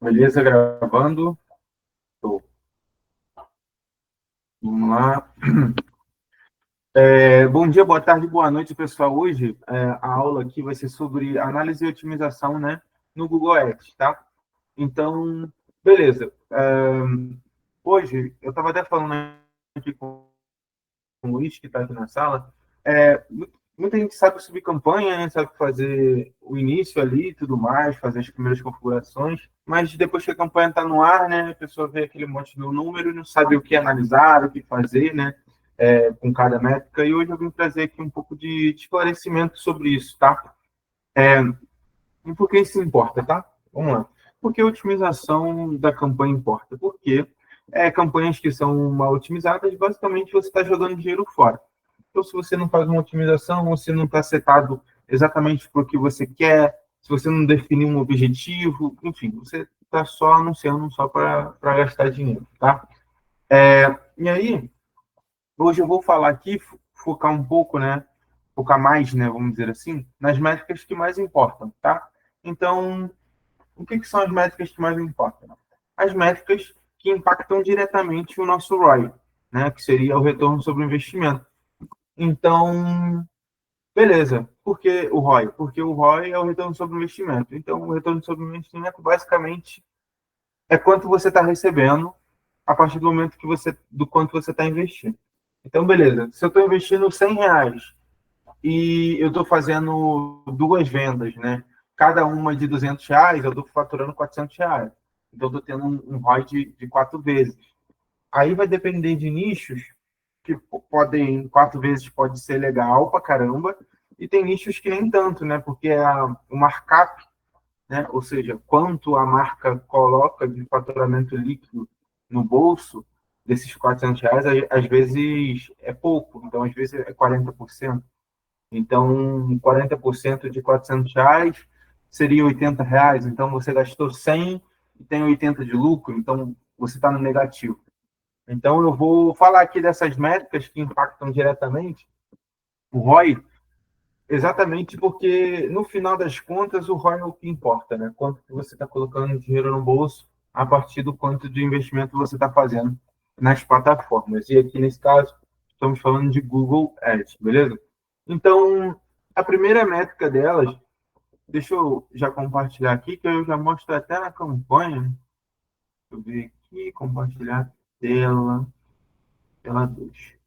Beleza, gravando. Tô. Vamos lá. Bom dia, boa tarde, boa noite, pessoal. Hoje a aula aqui vai ser sobre análise e otimização, né, no Google Ads, tá? Então, beleza. Hoje, eu estava até falando aqui com o Luiz, que está aqui na sala. É, Muita gente sabe subir campanha, né, sabe fazer o início ali e tudo mais, fazer as primeiras configurações, mas depois que a campanha está no ar, né, a pessoa vê aquele monte de número e não sabe o que analisar, o que fazer, né, com cada métrica. E hoje eu vim trazer aqui um pouco de esclarecimento sobre isso, tá? E por que isso importa, tá? Vamos lá. Por que a otimização da campanha importa? Porque campanhas que são mal otimizadas, basicamente você está jogando dinheiro fora. Então, se você não faz uma otimização, você não está setado exatamente para o que você quer, se você não definiu um objetivo, enfim, você está só anunciando só para gastar dinheiro, tá? E aí, hoje eu vou falar aqui, focar um pouco, né? Focar mais, né? Vamos dizer assim, nas métricas que mais importam, tá? Então, o que são as métricas que mais importam? As métricas que impactam diretamente o nosso ROI, né? Que seria o retorno sobre o investimento. Então, beleza. Por que o ROI? Porque o ROI é o retorno sobre o investimento. Então, o retorno sobre o investimento basicamente é quanto você está recebendo a partir do momento do quanto você está investindo. Então, beleza. Se eu estou investindo R$ 100 e eu estou fazendo duas vendas, né? Cada uma de R$ 200, eu estou faturando R$ 400. Então, eu estou tendo um ROI de 4 vezes. Aí vai depender de nichos que podem, 4 vezes pode ser legal pra caramba, e tem nichos que nem tanto, né? Porque o markup, né? Ou seja, quanto a marca coloca de faturamento líquido no bolso desses R$ 400, às vezes é pouco, então às vezes é 40%. Então, 40% de R$ 400 seria R$ 80. Então, você gastou 100 e tem 80 de lucro, então você está no negativo. Então, eu vou falar aqui dessas métricas que impactam diretamente o ROI, exatamente porque, no final das contas, o ROI é o que importa, né? Quanto que você está colocando dinheiro no bolso a partir do quanto de investimento você está fazendo nas plataformas. E aqui, nesse caso, estamos falando de Google Ads, beleza? Então, a primeira métrica delas, deixa eu já compartilhar aqui, que eu já mostro até na campanha. Deixa eu ver aqui, compartilhar tela 2.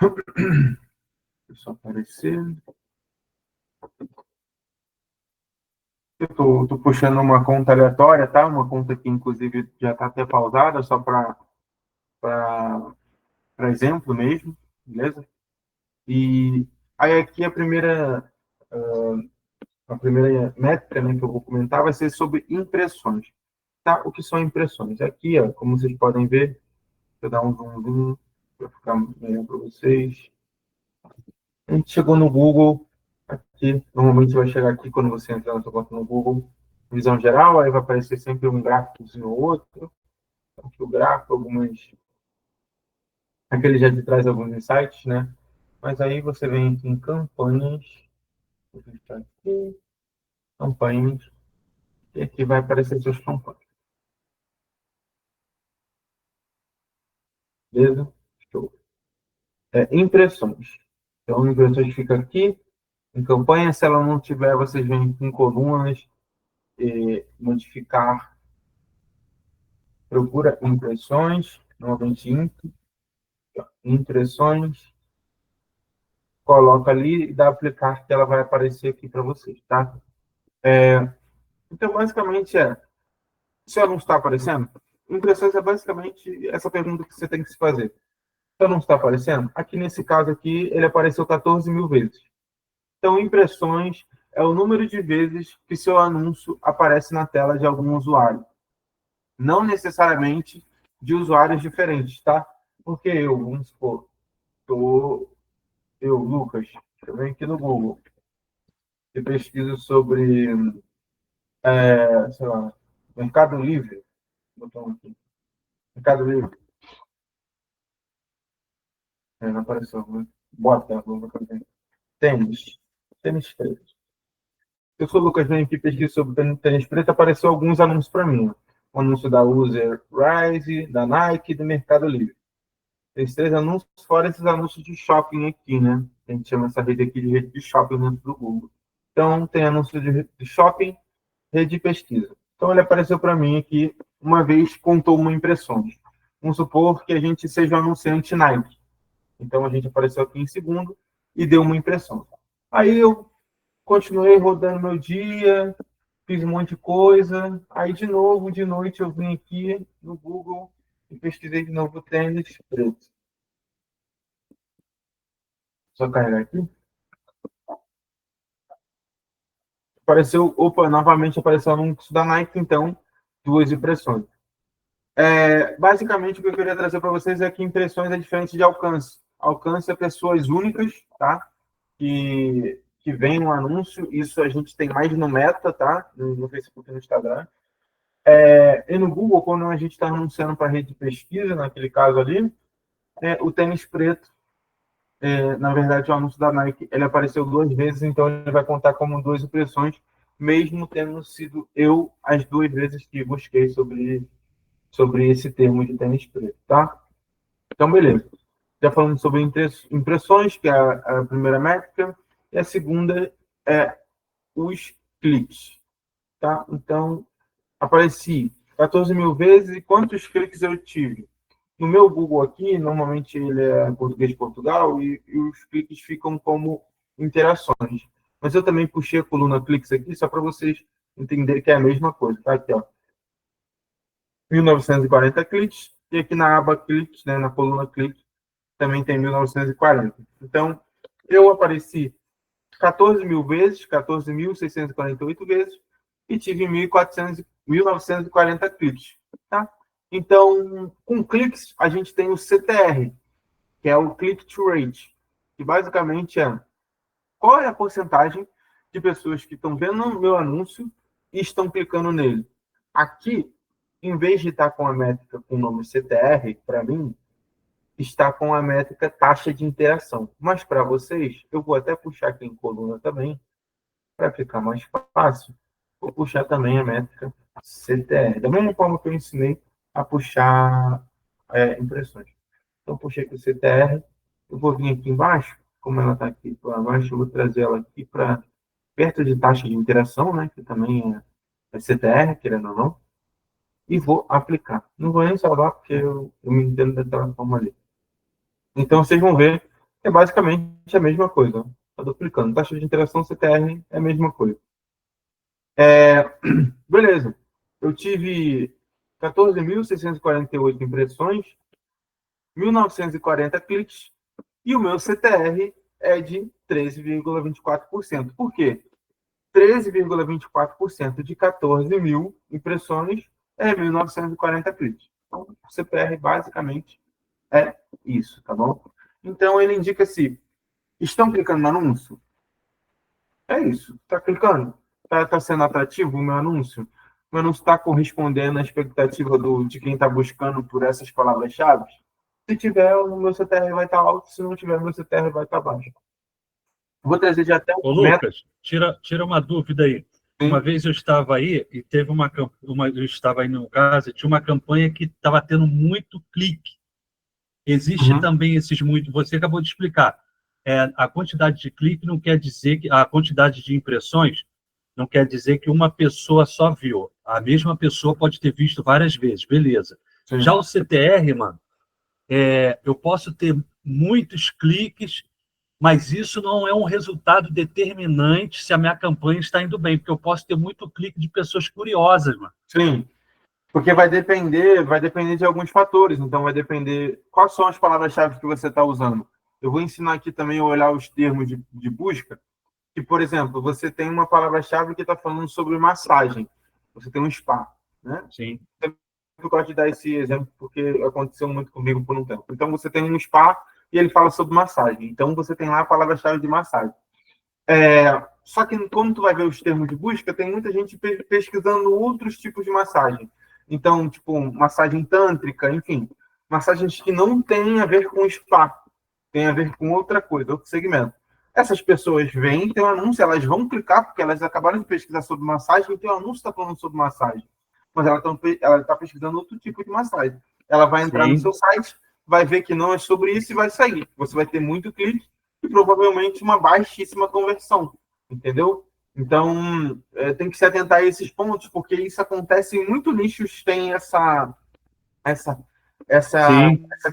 Deixa eu só aparecer. Eu tô puxando uma conta aleatória, tá? Uma conta que, inclusive, já está até pausada, só para exemplo mesmo, beleza? E aí aqui a primeira métrica, né, que eu vou comentar vai ser sobre impressões. Tá? O que são impressões? Aqui, ó, como vocês podem ver, deixa eu dar um zoom para ficar melhor para vocês. A gente chegou no Google, aqui, normalmente vai chegar aqui quando você entrar na sua conta no Google, visão geral, aí vai aparecer sempre um gráficozinho ou outro, aqui o gráfico, aquele já te traz alguns insights, né? Mas aí você vem aqui em campanhas, vou clicar aqui, campanhas, e aqui vai aparecer suas campanhas, beleza? Show. Impressões. Então, impressões fica aqui, em campanha, se ela não tiver, vocês vêm em colunas, modificar, procura impressões, novamente impressões, coloca ali e dá aplicar que ela vai aparecer aqui para vocês, tá? Então, basicamente se ela não está aparecendo, impressões é basicamente essa pergunta que você tem que se fazer. Se ela não está aparecendo, aqui nesse caso aqui, ele apareceu 14 mil vezes. Então, impressões é o número de vezes que seu anúncio aparece na tela de algum usuário. Não necessariamente de usuários diferentes, tá? Porque vamos supor, Lucas, eu venho aqui no Google e pesquiso sobre, sei lá, Mercado Livre, botão aqui, Mercado Livre, não apareceu, né? Bota, vou botar aqui. Tênis, tênis preto. Eu sou o Lucas, venho aqui pesquisar sobre tênis preto, apareceu alguns anúncios para mim. O anúncio da User Rise, da Nike e do Mercado Livre. Esses 3 anúncios, fora esses anúncios de shopping aqui, né? A gente chama essa rede aqui de rede de shopping dentro do Google. Então, tem anúncio de shopping, rede de pesquisa. Então, ele apareceu para mim aqui, uma vez contou uma impressão. Vamos supor que a gente seja um anunciante Nike. Então, a gente apareceu aqui em segundo e deu uma impressão. Aí eu continuei rodando meu dia, fiz um monte de coisa. Aí, de novo, de noite, eu vim aqui no Google e pesquisei de novo tênis preto. Só carregar aqui. Apareceu, opa, novamente apareceu o anúncio da Nike, então, 2 impressões. Basicamente, o que eu queria trazer para vocês é que impressões é diferente de alcance. Alcance é pessoas únicas, tá? Que vem no anúncio, isso a gente tem mais no Meta, tá? No Facebook e no Instagram. E no Google, quando a gente está anunciando para a rede de pesquisa, naquele caso ali, o tênis preto, na verdade, o anúncio da Nike, ele apareceu 2 vezes, então ele vai contar como 2 impressões, mesmo tendo sido eu as 2 vezes que busquei sobre esse termo de tênis preto, tá? Então, beleza. Já falamos sobre impressões, que é a primeira métrica, e a segunda é os cliques, tá? Então, apareci 14 mil vezes, e quantos cliques eu tive? No meu Google aqui, normalmente ele é português de Portugal, e os cliques ficam como interações. Mas eu também puxei a coluna cliques aqui, só para vocês entenderem que é a mesma coisa, tá? Aqui, ó. 1940 cliques, e aqui na aba cliques, né, na coluna cliques, também tem 1940. Então, eu apareci 14 mil vezes, 14.648 vezes, e tive 1940 cliques. Tá? Então, com cliques, a gente tem o CTR, que é o Click-to Rate, que basicamente é qual é a porcentagem de pessoas que estão vendo o meu anúncio e estão clicando nele. Aqui, em vez de estar com a métrica com o nome CTR, para mim, está com a métrica taxa de interação. Mas para vocês, eu vou até puxar aqui em coluna também, para ficar mais fácil, vou puxar também a métrica CTR. Da mesma forma que eu ensinei a puxar impressões. Então, puxei aqui o CTR, eu vou vir aqui embaixo, como ela está aqui para baixo, eu vou trazer ela aqui para perto de taxa de interação, né, que também é CTR, querendo ou não, e vou aplicar. Não vou nem salvar, porque eu me entendo daquela forma ali. Então, vocês vão ver que é basicamente a mesma coisa. Está duplicando. Taxa de interação CTR é a mesma coisa. Beleza. Eu tive 14.648 impressões, 1.940 cliques, e o meu CTR é de 13,24%. Por quê? 13,24% de 14 mil impressões é 1.940 cliques. Então, o CTR basicamente é isso, tá bom? Então, ele indica se estão clicando no anúncio. É isso. Está clicando? Tá sendo atrativo o meu anúncio? O meu anúncio está correspondendo à expectativa de quem está buscando por essas palavras-chave? Se tiver, o meu CTR vai estar alto. Se não tiver, o meu CTR vai estar baixo. Vou trazer já até Ô, um método. Lucas, tira uma dúvida aí. Uma vez eu estava aí e teve eu estava aí no caso, e tinha uma campanha que estava tendo muito clique. Existe Uhum. também esses muito. Você acabou de explicar. A quantidade de clique não quer dizer que a quantidade de impressões não quer dizer que uma pessoa só viu. A mesma pessoa pode ter visto várias vezes, beleza. Já Sim. o CTR, mano, eu posso ter muitos cliques, mas isso não é um resultado determinante se a minha campanha está indo bem, porque eu posso ter muito clique de pessoas curiosas, mano. Sim. Porque vai depender de alguns fatores. Então, vai depender quais são as palavras-chave que você está usando. Eu vou ensinar aqui também a olhar os termos de busca. Que, por exemplo, você tem uma palavra-chave que está falando sobre massagem. Você tem um spa, né? Sim. Eu gosto de dar esse exemplo porque aconteceu muito comigo por um tempo. Então, você tem um spa e ele fala sobre massagem. Então, você tem lá a palavra-chave de massagem. Só que quando tu vai ver os termos de busca, tem muita gente pesquisando outros tipos de massagem. Então, tipo, massagem tântrica, enfim, massagens que não têm a ver com spa, tem a ver com outra coisa, outro segmento. Essas pessoas veem, tem um anúncio, elas vão clicar, porque elas acabaram de pesquisar sobre massagem, e tem um anúncio que está falando sobre massagem. Mas ela está pesquisando outro tipo de massagem. Ela vai entrar no seu site, vai ver que não é sobre isso e vai sair. Você vai ter muito clique e provavelmente uma baixíssima conversão, entendeu? Então, tem que se atentar a esses pontos, porque isso acontece em muitos nichos, tem essa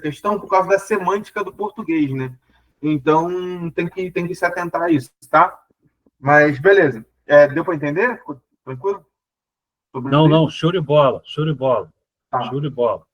questão por causa da semântica do português, né? Então, tem que se atentar a isso, tá? Mas, beleza. Deu para entender? Ficou tranquilo? Não, show de bola, show de bola. Tá. Show de bola.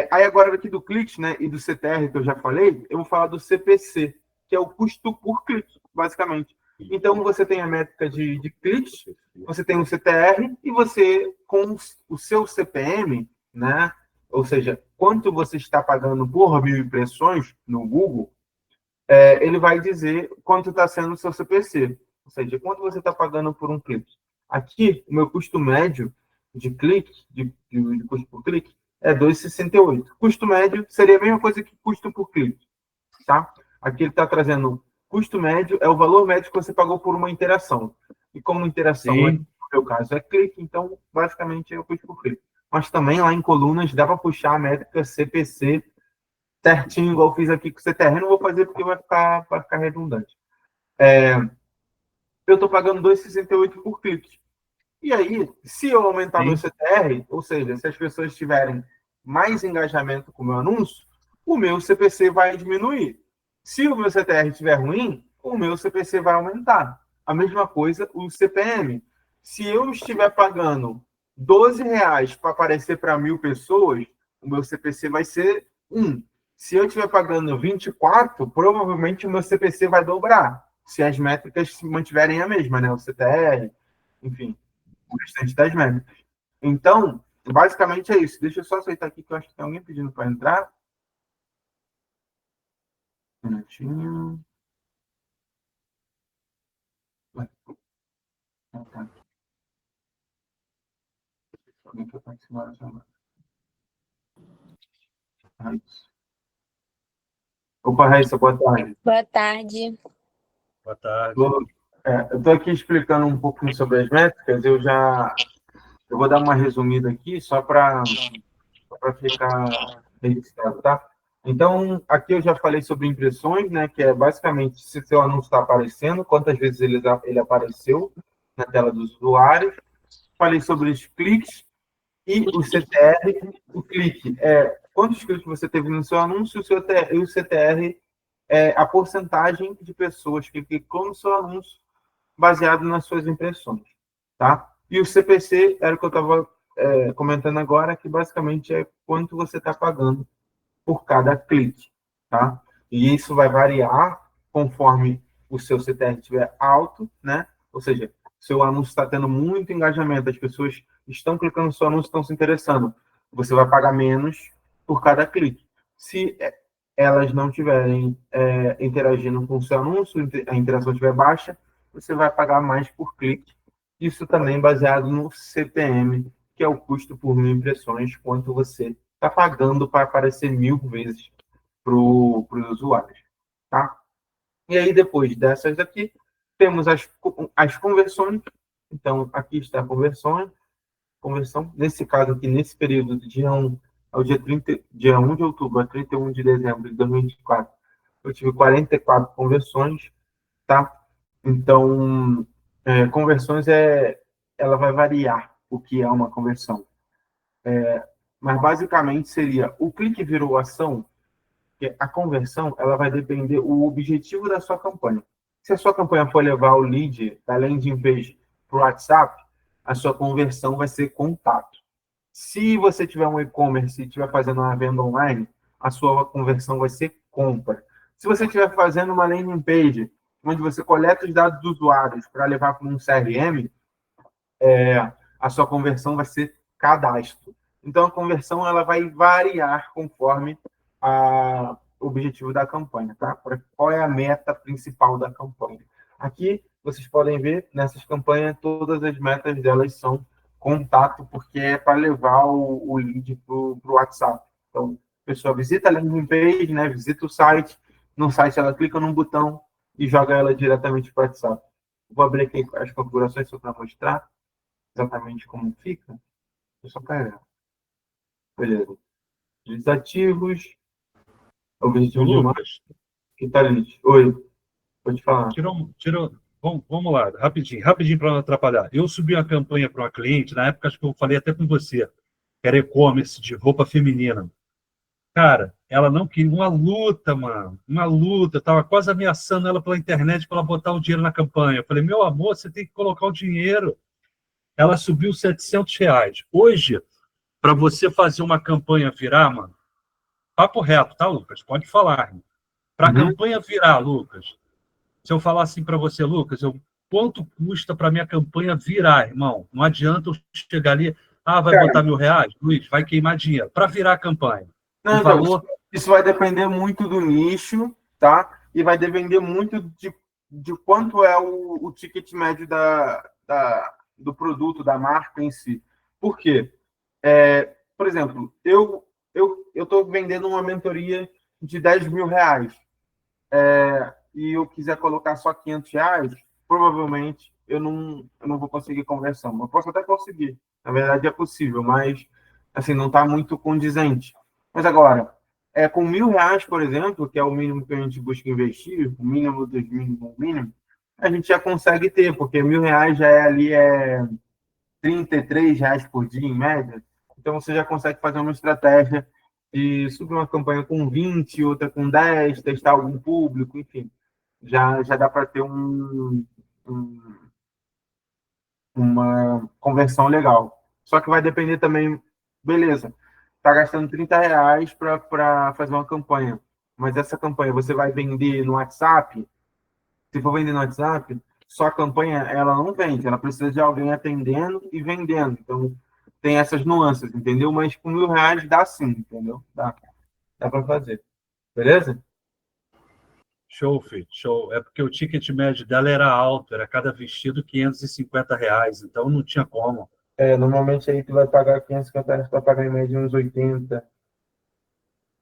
Aí agora aqui do clique, né, e do CTR que eu já falei, eu vou falar do CPC, que é o custo por clique, basicamente. Então, você tem a métrica de cliques, você tem o CTR, e você, com o seu CPM, né, ou seja, quanto você está pagando por 1.000 impressões no Google, ele vai dizer quanto está sendo o seu CPC, ou seja, quanto você está pagando por um clique. Aqui, o meu custo médio de clique, de custo por clique, é 2,68. Custo médio seria a mesma coisa que custo por clique, tá? Aqui ele está trazendo custo médio, é o valor médio que você pagou por uma interação. E como interação, no meu caso, é clique, então, basicamente, é o custo por clique. Mas também, lá em colunas, dá para puxar a métrica CPC certinho, igual eu fiz aqui com o CTR. Não vou fazer porque vai ficar redundante. Eu estou pagando 2,68 por clique. E aí, se eu aumentar meu CTR, ou seja, se as pessoas tiverem mais engajamento com o meu anúncio, o meu CPC vai diminuir. Se o meu CTR estiver ruim, o meu CPC vai aumentar. A mesma coisa o CPM. Se eu estiver pagando R$ 12 para aparecer para 1.000 pessoas, o meu CPC vai ser 1. Se eu estiver pagando 24, provavelmente o meu CPC vai dobrar, se as métricas se mantiverem a mesma, né? O CTR, enfim, o restante das métricas. Então, basicamente é isso. Deixa eu só aceitar aqui que eu acho que tem alguém pedindo para entrar. Um minutinho. Alguém que está em cima da chamada. Opa, Raíssa, boa tarde. Boa tarde. Boa tarde. Eu estou aqui explicando um pouquinho sobre as métricas. Eu vou dar uma resumida aqui, só para ficar registrado, tá? Então, aqui eu já falei sobre impressões, né? Que é basicamente se seu anúncio está aparecendo, quantas vezes ele apareceu na tela dos usuários. Falei sobre os cliques e o CTR. O clique é quantos cliques você teve no seu anúncio, e o CTR é a porcentagem de pessoas que clicou no seu anúncio baseado nas suas impressões, tá? E o CPC era o que eu estava comentando agora, que basicamente é quanto você está pagando por cada clique, tá? E isso vai variar conforme o seu CTR estiver alto, né? Ou seja, seu anúncio está tendo muito engajamento, as pessoas estão clicando no seu anúncio, estão se interessando, você vai pagar menos por cada clique. Se elas não estiverem interagindo com o seu anúncio, a interação estiver baixa, você vai pagar mais por clique. Isso também baseado no CPM, que é o custo por 1.000 impressões, quanto você está pagando para aparecer 1.000 vezes para os usuários, tá? E aí, depois dessas aqui, temos as conversões. Então, aqui está a conversão. Nesse caso aqui, nesse período de dia 1 ao dia 1 de outubro a 31 de dezembro de 2024, eu tive 44 conversões, tá? Então, conversões ela vai variar o que é uma conversão. Mas, basicamente, seria o clique virou ação, que a conversão ela vai depender do objetivo da sua campanha. Se a sua campanha for levar o lead da landing page para o WhatsApp, a sua conversão vai ser contato. Se você tiver um e-commerce e estiver fazendo uma venda online, a sua conversão vai ser compra. Se você estiver fazendo uma landing page, onde você coleta os dados dos usuários para levar para um CRM, a sua conversão vai ser cadastro. Então, a conversão ela vai variar conforme o objetivo da campanha, tá? Qual é a meta principal da campanha. Aqui, vocês podem ver, nessas campanhas, todas as metas delas são contato, porque é para levar o lead para o WhatsApp. Então, a pessoa visita a landing page, né? Visita o site, no site ela clica num botão e joga ela diretamente para o WhatsApp. Vou abrir aqui as configurações só para mostrar exatamente como fica. Eu só carregar. Beleza. Desativos. Ô, Objetivo de marca. Lucas, Que tá ali. Oi, pode falar. vamos lá, rapidinho para não atrapalhar. Eu subi uma campanha para uma cliente, na época acho que eu falei até com você, que era e-commerce de roupa feminina. Cara, ela não queria uma luta, mano. Uma luta. Eu tava quase ameaçando ela pela internet para ela botar o dinheiro na campanha. Eu falei, meu amor, você tem que colocar o dinheiro. Ela subiu R$ 700. Hoje, para você fazer uma campanha virar, mano, papo reto, tá, Lucas? Pode falar. Para a Uhum. campanha virar, Lucas, se eu falar assim para você, Lucas, quanto custa para minha campanha virar, irmão? Não adianta eu chegar ali, vai botar Cara, R$ 1.000? Luiz, vai queimar dinheiro. Para virar a campanha. O não, então, valor isso vai depender muito do nicho, tá? E vai depender muito de quanto é o ticket médio do produto, da marca em si. Por quê? Por exemplo, eu estou vendendo uma mentoria de R$ 10.000 e eu quiser colocar só R$ 500, provavelmente eu não vou conseguir conversão. Eu posso até conseguir, na verdade é possível, mas assim, não está muito condizente. Mas agora, com R$ 1.000, por exemplo, que é o mínimo que a gente busca investir, o mínimo dos mínimos, o mínimo, a gente já consegue ter, porque R$ 1.000 já é R$ 33 por dia, em média. Então, você já consegue fazer uma estratégia de subir uma campanha com 20, outra com 10, testar algum público, enfim. Já dá para ter uma conversão legal. Só que vai depender também, beleza, está gastando R$ 30 para fazer uma campanha, mas essa campanha você vai vender no WhatsApp. Se for vender no WhatsApp, só a campanha ela não vende, ela precisa de alguém atendendo e vendendo. Então, tem essas nuances, entendeu? Mas com R$ 1.000 dá sim, entendeu? Dá para fazer. Beleza? show, filho, show. É porque o ticket médio dela era alto, era cada vestido R$ 550, então não tinha como. Normalmente aí tu vai pagar R$ 550, tu vai pagar em média uns 80, R$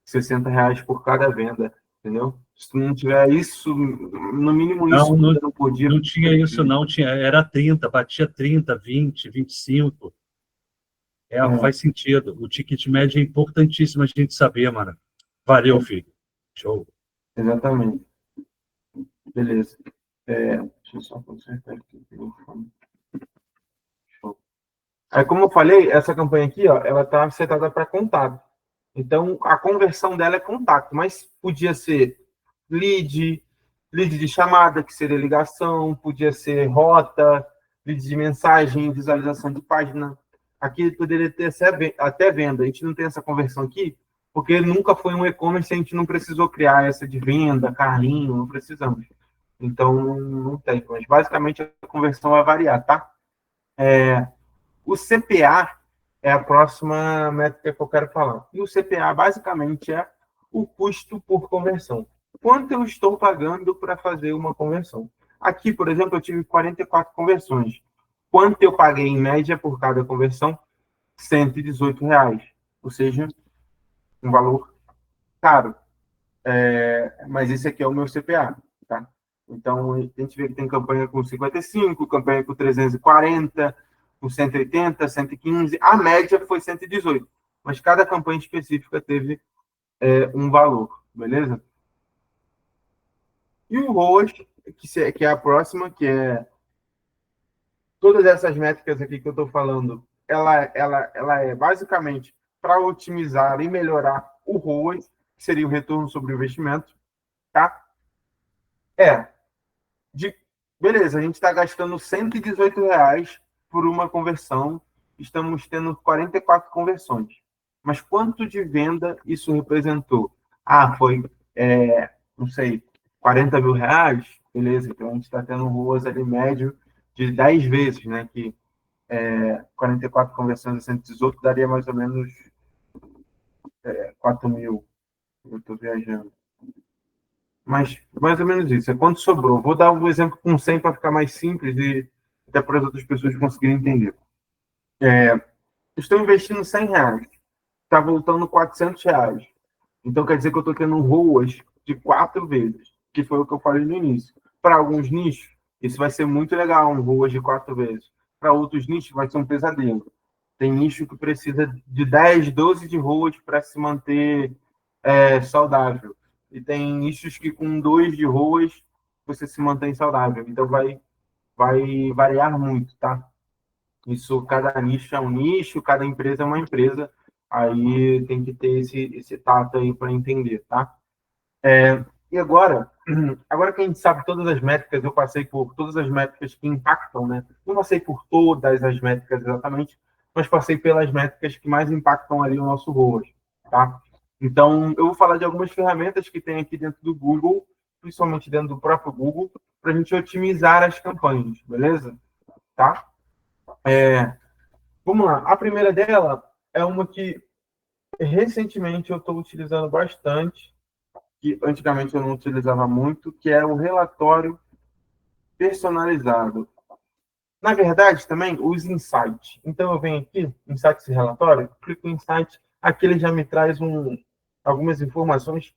60 por cada venda, entendeu? Se tu não tiver isso, no mínimo isso Não, não, vendendo por dia, não tinha isso, não. Era 30, batia 30, 20, 25. é, Faz sentido. O ticket médio é importantíssimo a gente saber, mano. Valeu, filho. Show. exatamente. Beleza. Deixa eu só consertar aqui. Show. Aí, como eu falei, essa campanha aqui, ó, ela está setada para contato. Então, a conversão dela é contato, mas podia ser lead, lead de chamada, que seria ligação, podia ser rota, lead de mensagem, visualização de página. Aqui poderia ter até venda. A gente não tem essa conversão aqui, porque nunca foi um e-commerce, a gente não precisou criar essa de venda, carrinho, não precisamos. Então, não tem. Mas, basicamente, a conversão vai variar, tá? O CPA é a próxima métrica que eu quero falar. E o CPA, basicamente, é o custo por conversão. Quanto eu estou pagando para fazer uma conversão? Aqui, por exemplo, eu tive 44 conversões. Quanto eu paguei em média por cada conversão? R$ 118. Ou seja, um valor caro. Mas esse aqui é o meu CPA. Tá? Então, a gente vê que tem campanha com 55, campanha com 340, com 180, 115. A média foi 118. Mas cada campanha específica teve um valor. Beleza? E o ROAS, que é a próxima, que é todas essas métricas aqui que eu estou falando, ela é basicamente para otimizar e melhorar o ROAS, que seria o retorno sobre o investimento. Tá? É, de, beleza, a gente está gastando R$ 118 por uma conversão, estamos tendo 44 conversões. Mas quanto de venda isso representou? Foi, não sei, R$ 40.000? Beleza, então a gente está tendo um ROAS ali médio de 10 vezes, né? Que 44 conversões a 118 daria mais ou menos 4 mil. Eu estou viajando. Mas mais ou menos isso. É quanto sobrou. Vou dar um exemplo com 100 para ficar mais simples e até para as outras pessoas conseguirem entender. Estou investindo R$ 100. Está voltando R$ 400. Então quer dizer que eu estou tendo ROAS de 4 vezes, que foi o que eu falei no início. Para alguns nichos, isso vai ser muito legal, um ROAS de 4 vezes. Para outros nichos, vai ser um pesadelo. Tem nicho que precisa de 10, 12 de ROAS para se manter saudável. E tem nichos que com 2 de ROAS você se mantém saudável. Então, vai variar muito, tá? Isso, cada nicho é um nicho, cada empresa é uma empresa. Aí tem que ter esse tato aí para entender, tá? E agora que a gente sabe todas as métricas, eu passei por todas as métricas que impactam, né? Não passei por todas as métricas exatamente, mas passei pelas métricas que mais impactam ali o nosso ROAS, tá? Então, eu vou falar de algumas ferramentas que tem aqui dentro do Google, principalmente dentro do próprio Google, para a gente otimizar as campanhas, beleza? Tá? Vamos lá. A primeira dela é uma que recentemente eu estou utilizando bastante, que antigamente eu não utilizava muito, que é o relatório personalizado. Na verdade, também, os insights. Então, eu venho aqui, insights e relatório, clico em insights, aqui ele já me traz algumas informações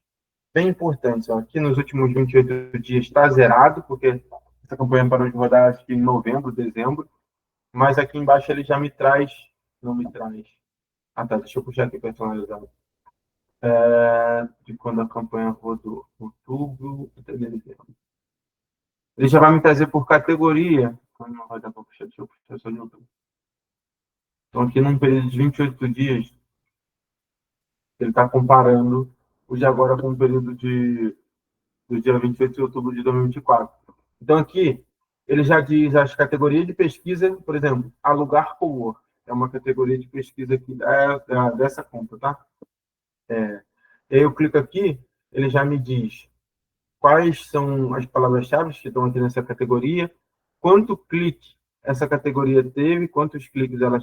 bem importantes. Ó. Aqui nos últimos 28 dias está zerado, porque essa campanha parou de rodar, acho que em novembro, dezembro, mas aqui embaixo ele já me traz, não me traz. Ah, tá, deixa eu puxar aqui personalizado. De quando a campanha rodou, outubro até dezembro. Ele já vai me trazer por categoria. Não vai dar para puxar, deixa eu puxar só de outubro. Então, aqui num período de 28 dias, ele está comparando o de agora com o período do dia 28 de outubro de 2024. Então, aqui, ele já diz as categorias de pesquisa, por exemplo, alugar cowork. É uma categoria de pesquisa aqui dessa conta, tá? E aí eu clico aqui, ele já me diz quais são as palavras-chave que estão aqui nessa categoria, quanto clique essa categoria teve, quantos cliques ela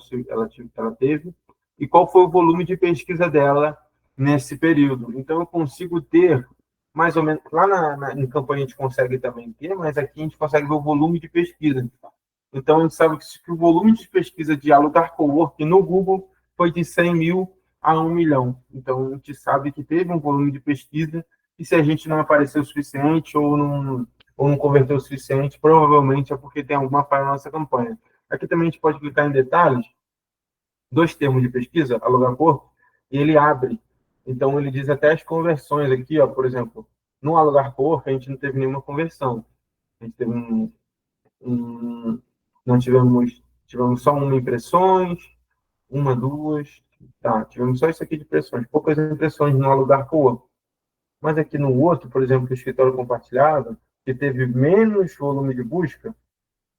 teve, e qual foi o volume de pesquisa dela nesse período. Então, eu consigo ter, mais ou menos, lá em campanha a gente consegue também ter, mas aqui a gente consegue ver o volume de pesquisa. Então, a gente sabe que o volume de pesquisa de alugar cowork no Google foi de 100 mil a 1 milhão. Então, a gente sabe que teve um volume de pesquisa e se a gente não apareceu o suficiente ou não converteu o suficiente, provavelmente é porque tem alguma falha na nossa campanha. Aqui também a gente pode clicar em detalhes, 2 termos de pesquisa, alugar cowork, e ele abre. Então, ele diz até as conversões aqui, ó, por exemplo, no alugar cowork a gente não teve nenhuma conversão. A gente teve não tivemos só uma impressões, uma, duas, tá, tivemos só isso aqui de impressões, poucas impressões no alugar co. Mas aqui no outro, por exemplo, o escritório compartilhado, que teve menos volume de busca,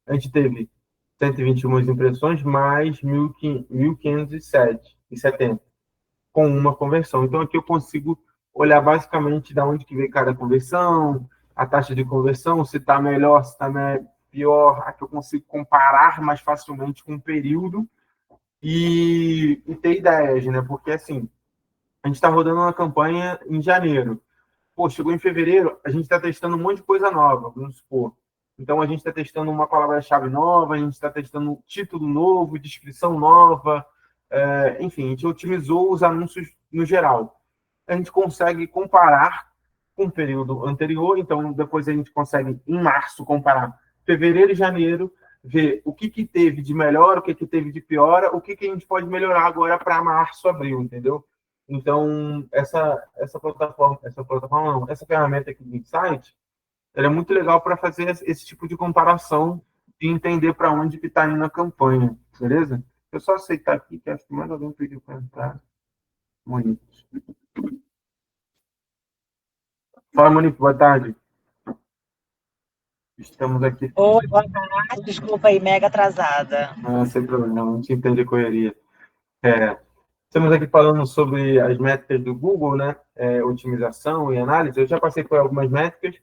a gente teve 121 impressões mais 1.507,70, com uma conversão. Então, aqui eu consigo olhar basicamente de onde que veio cada conversão, a taxa de conversão, se está melhor, se está pior, aqui eu consigo comparar mais facilmente com o período e ter ideias, né? Porque, assim, a gente está rodando uma campanha em janeiro. Pô, chegou em fevereiro, a gente está testando um monte de coisa nova, vamos supor. Então, a gente está testando uma palavra-chave nova, a gente está testando um título novo, descrição nova, enfim, a gente otimizou os anúncios no geral. A gente consegue comparar com o período anterior, então depois a gente consegue, em março, comparar fevereiro e janeiro, ver o que teve de melhor, o que teve de pior, o que a gente pode melhorar agora para março, abril, entendeu? Então, essa ferramenta aqui do Insight, ela é muito legal para fazer esse tipo de comparação e entender para onde que está indo a campanha, beleza? Eu só aceitar aqui, que acho que mais alguém pediu para entrar. Monique. Fala, Monique, boa tarde. Estamos aqui. Oi, boa tarde. Desculpa aí, mega atrasada. Sem problema, não te entende a correria. Estamos aqui falando sobre as métricas do Google, né? Otimização e análise. Eu já passei por algumas métricas,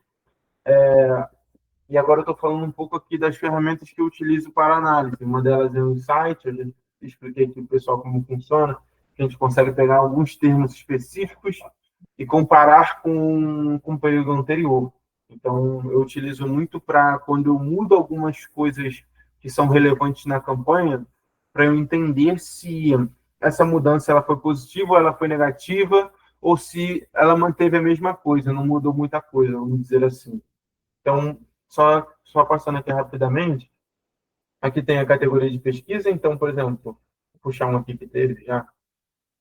e agora eu estou falando um pouco aqui das ferramentas que eu utilizo para análise. Uma delas é o Insight, eu já expliquei aqui para o pessoal como funciona, que a gente consegue pegar alguns termos específicos e comparar com o período anterior. Então, eu utilizo muito para, quando eu mudo algumas coisas que são relevantes na campanha, para eu entender se essa mudança ela foi positiva ou ela foi negativa, ou se ela manteve a mesma coisa, não mudou muita coisa, vamos dizer assim. Então, Só passando aqui rapidamente, aqui tem a categoria de pesquisa, então, por exemplo, vou puxar um aqui que teve já.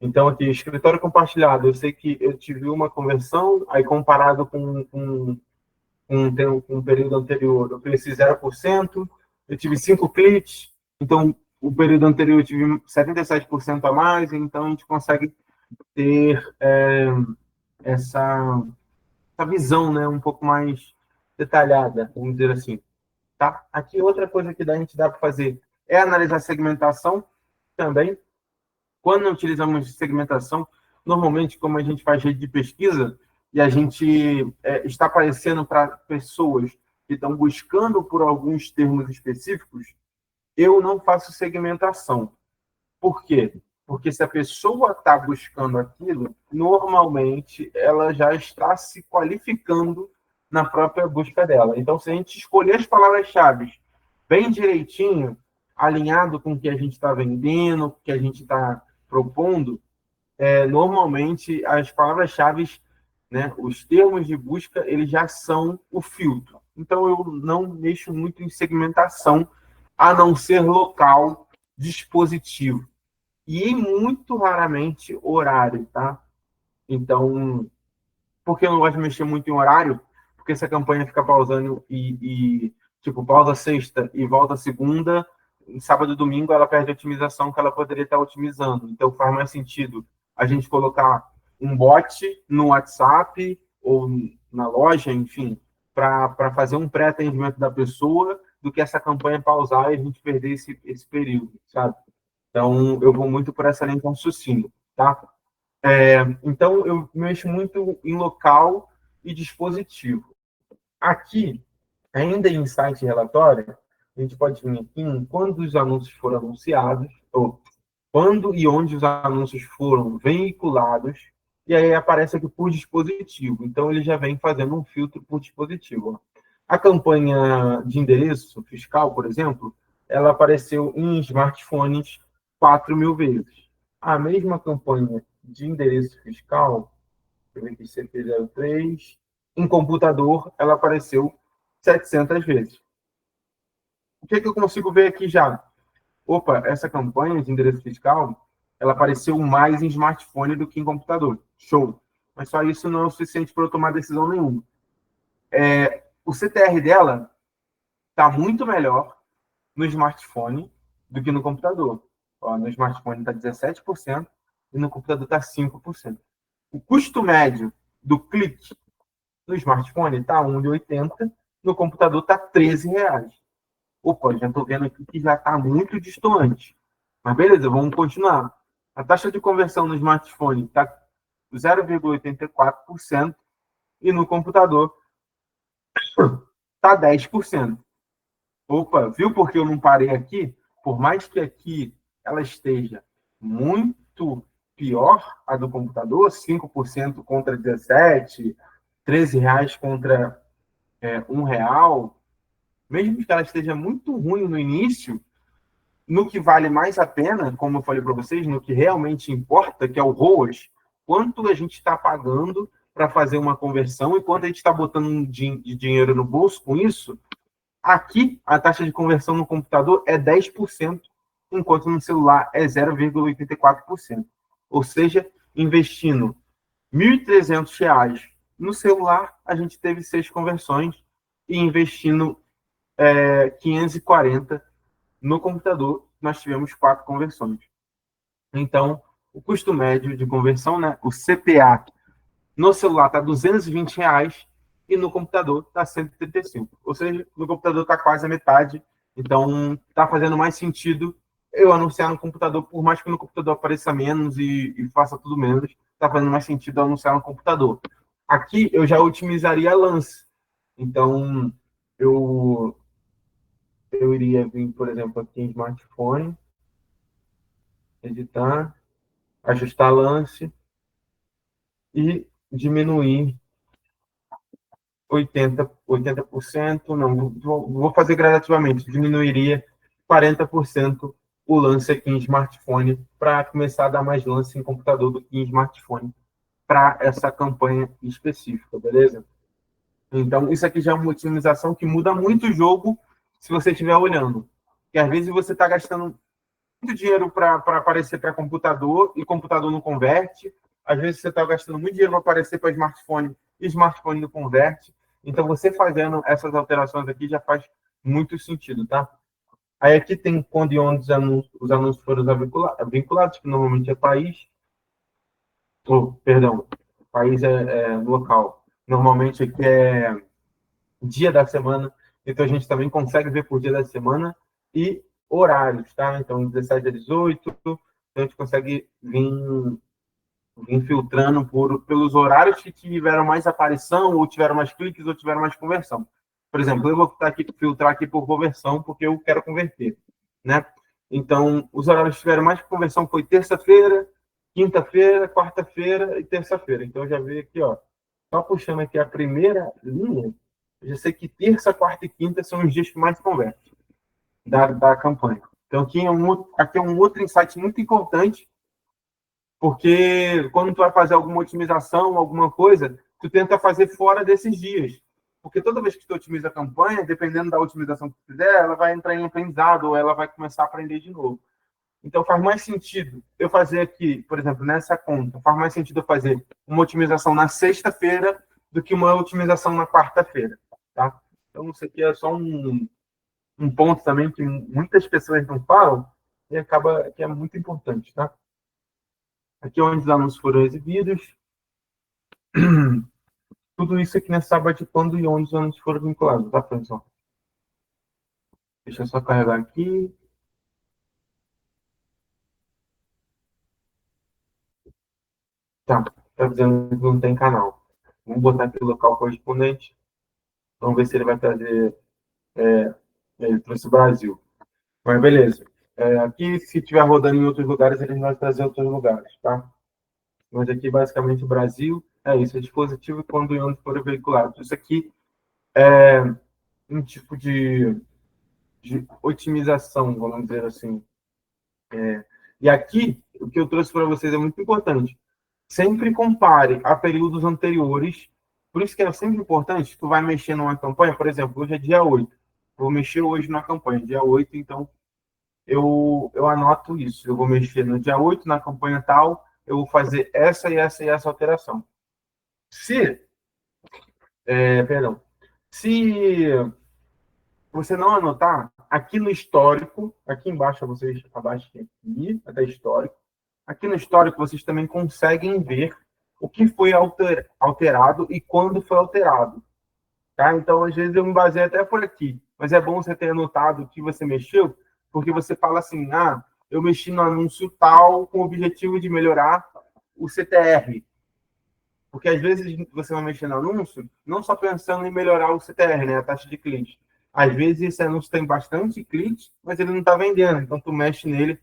Então, aqui, escritório compartilhado, eu sei que eu tive uma conversão, aí comparado com um período anterior, eu cresci 0%, eu tive 5 cliques, então, o período anterior eu tive 77% a mais, então a gente consegue ter essa visão, né, um pouco mais detalhada, vamos dizer assim. Tá? Aqui, outra coisa que a gente dá para fazer é analisar segmentação também. Quando não utilizamos segmentação, normalmente, como a gente faz rede de pesquisa, e a gente está aparecendo para pessoas que estão buscando por alguns termos específicos, eu não faço segmentação. Por quê? Porque se a pessoa está buscando aquilo, normalmente ela já está se qualificando na própria busca dela. Então, se a gente escolher as palavras-chave bem direitinho, alinhado com o que a gente está vendendo, o que a gente está propondo, normalmente as palavras-chave, né, os termos de busca, eles já são o filtro. Então, eu não mexo muito em segmentação, a não ser local, dispositivo. E muito raramente horário, tá? Então, por que eu não gosto de mexer muito em horário? Porque se a campanha fica pausando tipo, pausa sexta e volta segunda, em sábado e domingo ela perde a otimização que ela poderia estar otimizando. Então, faz mais sentido a gente colocar um bot no WhatsApp ou na loja, enfim, para fazer um pré-atendimento da pessoa, do que essa campanha pausar e a gente perder esse período, sabe? Então, eu vou muito por essa linha de raciocínio, tá? Então, eu mexo muito em local e dispositivo. Aqui, ainda em site relatório, a gente pode vir aqui em quando os anúncios foram anunciados, ou quando e onde os anúncios foram veiculados, e aí aparece aqui por dispositivo. Então, ele já vem fazendo um filtro por dispositivo. A campanha de endereço fiscal, por exemplo, ela apareceu em smartphones 4.000 vezes. A mesma campanha de endereço fiscal, deixa eu ver aqui, CP03, em computador, ela apareceu 700 vezes. O que eu consigo ver aqui já? Opa, essa campanha de endereço fiscal, ela apareceu mais em smartphone do que em computador. Show. Mas só isso não é o suficiente para eu tomar decisão nenhuma. O CTR dela está muito melhor no smartphone do que no computador. Ó, no smartphone está 17% e no computador está 5%. O custo médio do clique no smartphone está R$ 1,80, no computador está R$ 13. Opa, já estou vendo aqui que já está muito distante. Mas beleza, vamos continuar. A taxa de conversão no smartphone está 0,84% e no computador está 10%. Opa, viu por que eu não parei aqui? Por mais que aqui ela esteja muito pior, a do computador, 5% contra 17%, R$ 13 contra R$ 1, mesmo que ela esteja muito ruim no início, no que vale mais a pena, como eu falei para vocês, no que realmente importa, que é o ROAS, quanto a gente está pagando para fazer uma conversão e quanto a gente está botando de dinheiro no bolso com isso. Aqui, a taxa de conversão no computador é 10%, enquanto no celular é 0,84%. Ou seja, investindo R$ 1.300 no celular, a gente teve 6 conversões, e investindo 540 no computador, nós tivemos 4 conversões. Então, o custo médio de conversão, né, o CPA, no celular está R$ 220 e no computador está 135. Ou seja, no computador está quase a metade. Então, está fazendo mais sentido eu anunciar no computador, por mais que no computador apareça menos e faça tudo menos, está fazendo mais sentido eu anunciar no computador. Aqui, eu já otimizaria a lance. Então, eu iria vir, por exemplo, aqui em smartphone, editar, ajustar lance e diminuir 80%, não, vou fazer gradativamente, diminuiria 40% o lance aqui em smartphone para começar a dar mais lance em computador do que em smartphone para essa campanha específica, beleza? Então, isso aqui já é uma otimização que muda muito o jogo se você estiver olhando. Porque às vezes você está gastando muito dinheiro para aparecer para computador e computador não converte. Às vezes você está gastando muito dinheiro para aparecer para smartphone e smartphone não converte. Então, você fazendo essas alterações aqui já faz muito sentido, tá? Aí aqui tem quando e onde os anúncios foram vinculados, que normalmente é país, perdão, país é local. Normalmente aqui é dia da semana, então a gente também consegue ver por dia da semana e horários, tá? Então, 17 a 18, então a gente consegue vir filtrando pelos horários que tiveram mais aparição, ou tiveram mais cliques, ou tiveram mais conversão. Por exemplo, eu vou filtrar aqui por conversão, porque eu quero converter, né? Então, os horários que tiveram mais conversão foi terça-feira, quinta-feira, quarta-feira e terça-feira. Então, eu já vi aqui, ó, só puxando aqui a primeira linha, eu já sei que terça, quarta e quinta são os dias que mais convertem da campanha. Então, aqui é um outro insight muito importante, porque quando tu vai fazer alguma otimização, alguma coisa, tu tenta fazer fora desses dias. Porque toda vez que tu otimiza a campanha, dependendo da otimização que tu fizer, ela vai entrar em aprendizado ou ela vai começar a aprender de novo. Então, faz mais sentido eu fazer aqui, por exemplo, nessa conta, faz mais sentido eu fazer uma otimização na sexta-feira do que uma otimização na quarta-feira, tá? Então, isso aqui é só um ponto também que muitas pessoas não falam e acaba que é muito importante, tá? Aqui é onde os anúncios foram exibidos. Tudo isso aqui nessa aba de quando e onde os anúncios foram vinculados, tá, pessoal? Deixa eu só carregar aqui. Tá dizendo que não tem canal. Vamos botar aqui o local correspondente. Vamos ver se ele vai trazer. Ele trouxe o Brasil. Mas beleza. Aqui, se estiver rodando em outros lugares, ele vai trazer outros lugares, tá? Mas aqui, basicamente, o Brasil é isso: é dispositivo e quando e onde foram veiculados. Isso aqui é um tipo de otimização, vamos dizer assim. E aqui, o que eu trouxe para vocês é muito importante. Sempre compare a períodos anteriores. Por isso que é sempre importante, tu vai mexer numa campanha, por exemplo, hoje é dia 8. Vou mexer hoje na campanha, dia 8, então eu anoto isso. Eu vou mexer no dia 8 na campanha tal, eu vou fazer essa e essa e essa alteração. Perdão. Se você não anotar, aqui no histórico, aqui embaixo, vocês abaixo aqui, até histórico, aqui no histórico vocês também conseguem ver o que foi alterado e quando foi alterado. Tá? Então, às vezes, eu me baseio até por aqui, mas é bom você ter anotado o que você mexeu, porque você fala assim, eu mexi no anúncio tal com o objetivo de melhorar o CTR. Porque, às vezes, você vai mexer no anúncio não só pensando em melhorar o CTR, né, a taxa de clique. Às vezes, esse anúncio tem bastante cliques, mas ele não está vendendo, então tu mexe nele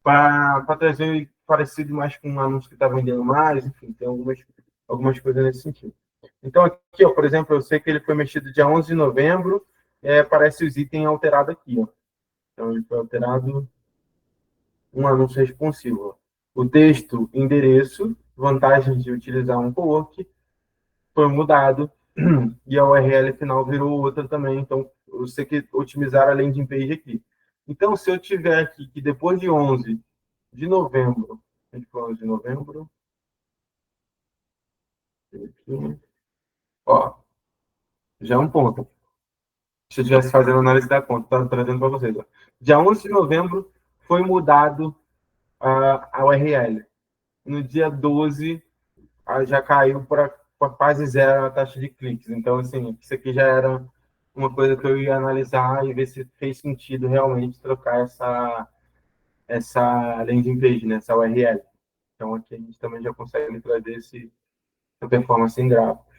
para trazer parecido mais com um anúncio que está vendendo mais, enfim, tem algumas coisas nesse sentido. Então, aqui, ó, por exemplo, eu sei que ele foi mexido dia 11 de novembro, aparece os itens alterados aqui. Ó. Então, ele foi alterado um anúncio responsivo. Ó. O texto, endereço, vantagens de utilizar um co-work, foi mudado, e a URL final virou outra também. Então, eu sei que otimizar a landing page aqui. Então, se eu tiver aqui que depois de 11 de novembro, a gente falou de novembro, aqui, ó, já é um ponto. Se eu estivesse fazendo análise da conta, estava trazendo para vocês. Ó. Dia 11 de novembro foi mudado a URL. No dia 12, já caiu para quase zero a taxa de cliques. Então, assim, isso aqui já era uma coisa que eu ia analisar e ver se fez sentido realmente trocar essa landing page, né, essa URL. Então, aqui a gente também já consegue trazer essa performance em gráficos.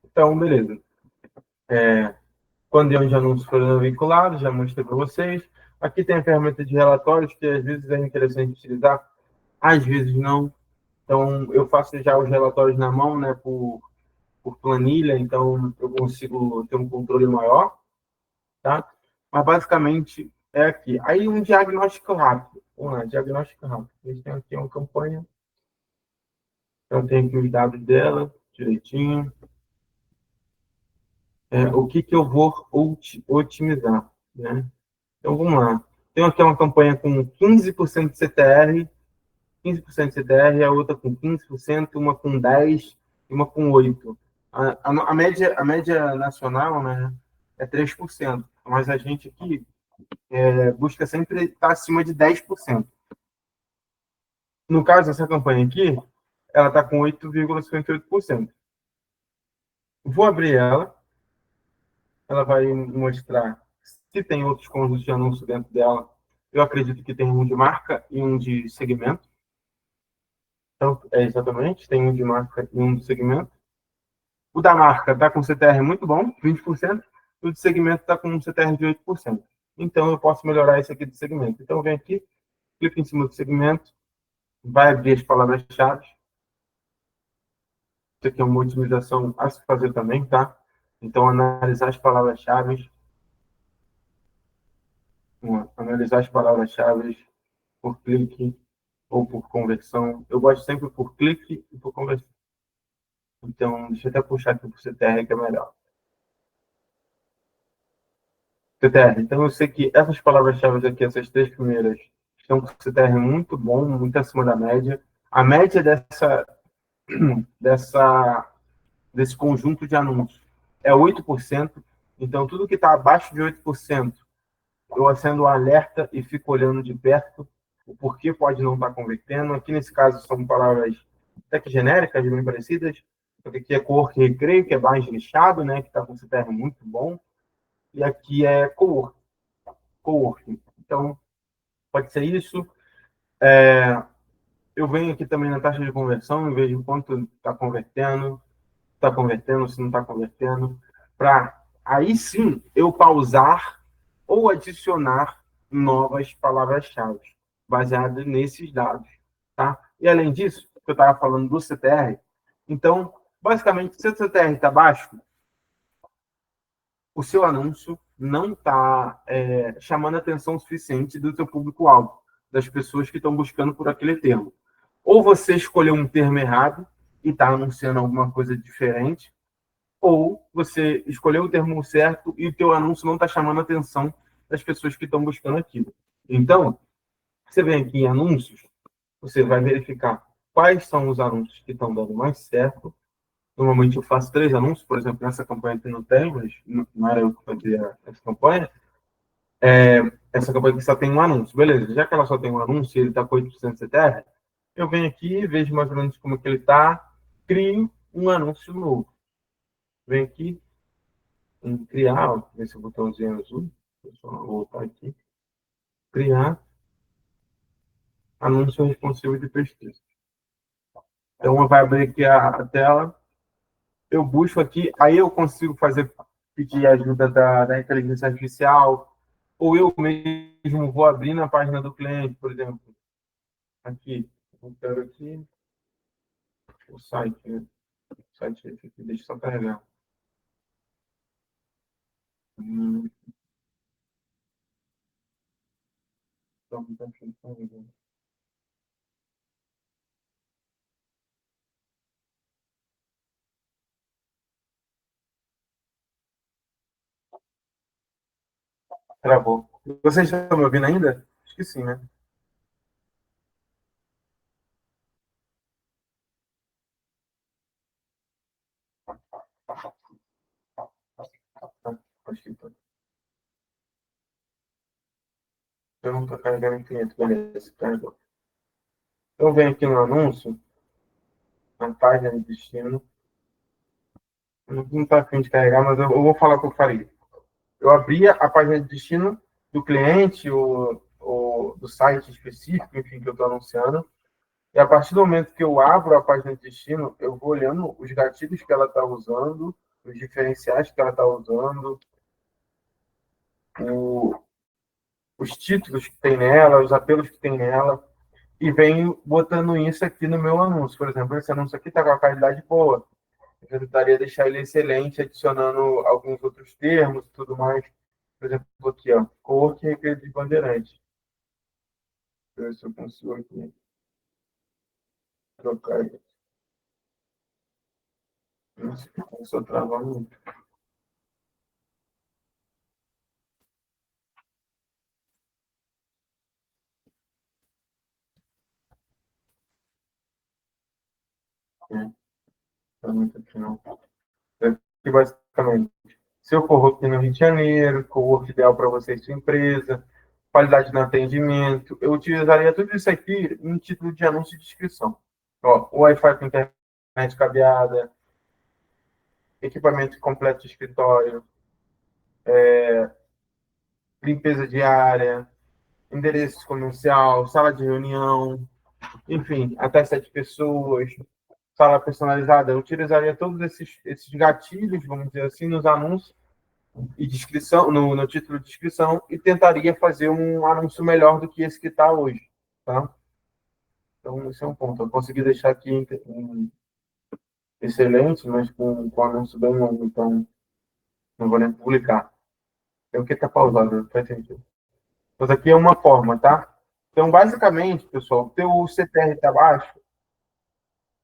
Então, beleza. Quando e onde anúncios foram vinculados, já mostrei para vocês. Aqui tem a ferramenta de relatórios, que às vezes é interessante utilizar, às vezes não. Então, eu faço já os relatórios na mão, né, por planilha, então eu consigo ter um controle maior, tá? Mas, basicamente, é aqui. Aí, um diagnóstico rápido. Vamos lá, diagnóstico rápido. A gente tem aqui uma campanha. Então, tem aqui os dados dela, direitinho. o que eu vou otimizar, né? Então, vamos lá. Tem aqui uma campanha com 15% de CTR, 15% de CTR, a outra com 15%, uma com 10% e uma com 8%. A média nacional, né, é 3%, mas a gente aqui busca sempre estar acima de 10%. No caso, essa campanha aqui, ela está com 8,58%. Vou abrir ela, ela vai mostrar se tem outros conjuntos de anúncio dentro dela. Eu acredito que tem um de marca e um de segmento. Então, exatamente, tem um de marca e um de segmento. O da marca está com CTR muito bom, 20%. O de segmento está com um CTR de 8%. Então, eu posso melhorar esse aqui de segmento. Então, vem aqui, clica em cima do segmento, vai abrir as palavras-chave. Isso aqui é uma otimização a se fazer também, tá? Então, analisar as palavras-chave. Analisar as palavras-chave por clique ou por conversão. Eu gosto sempre por clique e por conversão. Então, deixa eu até puxar aqui para o CTR, que é melhor. CTR. Então, eu sei que essas palavras-chave aqui, essas três primeiras, estão com CTR muito bom, muito acima da média. A média desse conjunto de anúncios é 8%. Então, tudo que está abaixo de 8%, eu acendo o alerta e fico olhando de perto o porquê pode não estar convertendo. Aqui, nesse caso, são palavras até que genéricas, bem parecidas. Porque aqui é co-work recreio, que é mais lixado, né, que está com CTR muito bom. E aqui é co-work. Então, pode ser isso. Eu venho aqui também na taxa de conversão e vejo quanto está convertendo, se não está convertendo, para aí sim eu pausar ou adicionar novas palavras-chave baseadas nesses dados, tá? E além disso, eu estava falando do CTR, então, basicamente, se o CTR está baixo, o seu anúncio não está chamando a atenção suficiente do seu público-alvo, das pessoas que estão buscando por aquele termo. Ou você escolheu um termo errado e está anunciando alguma coisa diferente, ou você escolheu o termo certo e o teu anúncio não está chamando a atenção das pessoas que estão buscando aquilo. Então, você vem aqui em anúncios, você vai verificar quais são os anúncios que estão dando mais certo. Normalmente eu faço 3 anúncios, por exemplo, nessa campanha que não tem, mas não era eu que fazia essa campanha. Essa campanha que só tem um anúncio. Beleza, já que ela só tem um anúncio e ele está com 8% de CTR, eu venho aqui, vejo mais ou menos como que ele está, crio um anúncio novo. Venho aqui em criar, ver esse botãozinho azul, deixa eu voltar aqui, criar anúncio responsivo de pesquisa. Então, vai abrir aqui a tela, eu busco aqui, aí eu consigo pedir ajuda da inteligência artificial, ou eu mesmo vou abrir na página do cliente, por exemplo. Aqui, eu quero aqui o site, né? O site aqui, deixa eu só carregar. Então, travou. Vocês estão me ouvindo ainda? Acho que sim, né? Acho que tá. Eu não estou carregando em cliente, beleza, carregou. Eu venho aqui no anúncio, na página de destino. Não está afim de carregar, mas eu vou falar o que eu faria. Eu abria a página de destino do cliente ou do site específico, enfim, que eu estou anunciando. E a partir do momento que eu abro a página de destino, eu vou olhando os gatilhos que ela está usando, os diferenciais que ela está usando, o, os títulos que tem nela, os apelos que tem nela, e venho botando isso aqui no meu anúncio. Por exemplo, esse anúncio aqui está com a qualidade boa. Eu tentaria deixar ele excelente, adicionando alguns outros termos e tudo mais. Por exemplo, aqui, ó, cor que é de bandeirante. Deixa eu ver se eu consigo aqui trocar isso. Nossa, começou a travar muito. né? Não, muito aqui não. Aqui, basicamente, se eu for aqui no Rio de Janeiro, qual o work ideal para você e sua empresa, qualidade no atendimento, eu utilizaria tudo isso aqui em título de anúncio de descrição. Ó, Wi-Fi com internet cabeada, equipamento completo de escritório, limpeza diária, endereço comercial, sala de reunião, enfim, até 7 pessoas, sala personalizada. Eu utilizaria todos esses gatilhos, vamos dizer assim, nos anúncios e descrição, no título de descrição, e tentaria fazer um anúncio melhor do que esse que está hoje, tá? Então, esse é um ponto. Eu consegui deixar aqui excelente, mas com anúncio bem longo, então não vou nem publicar. Tem o que está pausado, não faz sentido. Mas aqui é uma forma, tá? Então, basicamente, pessoal, o teu CTR está baixo,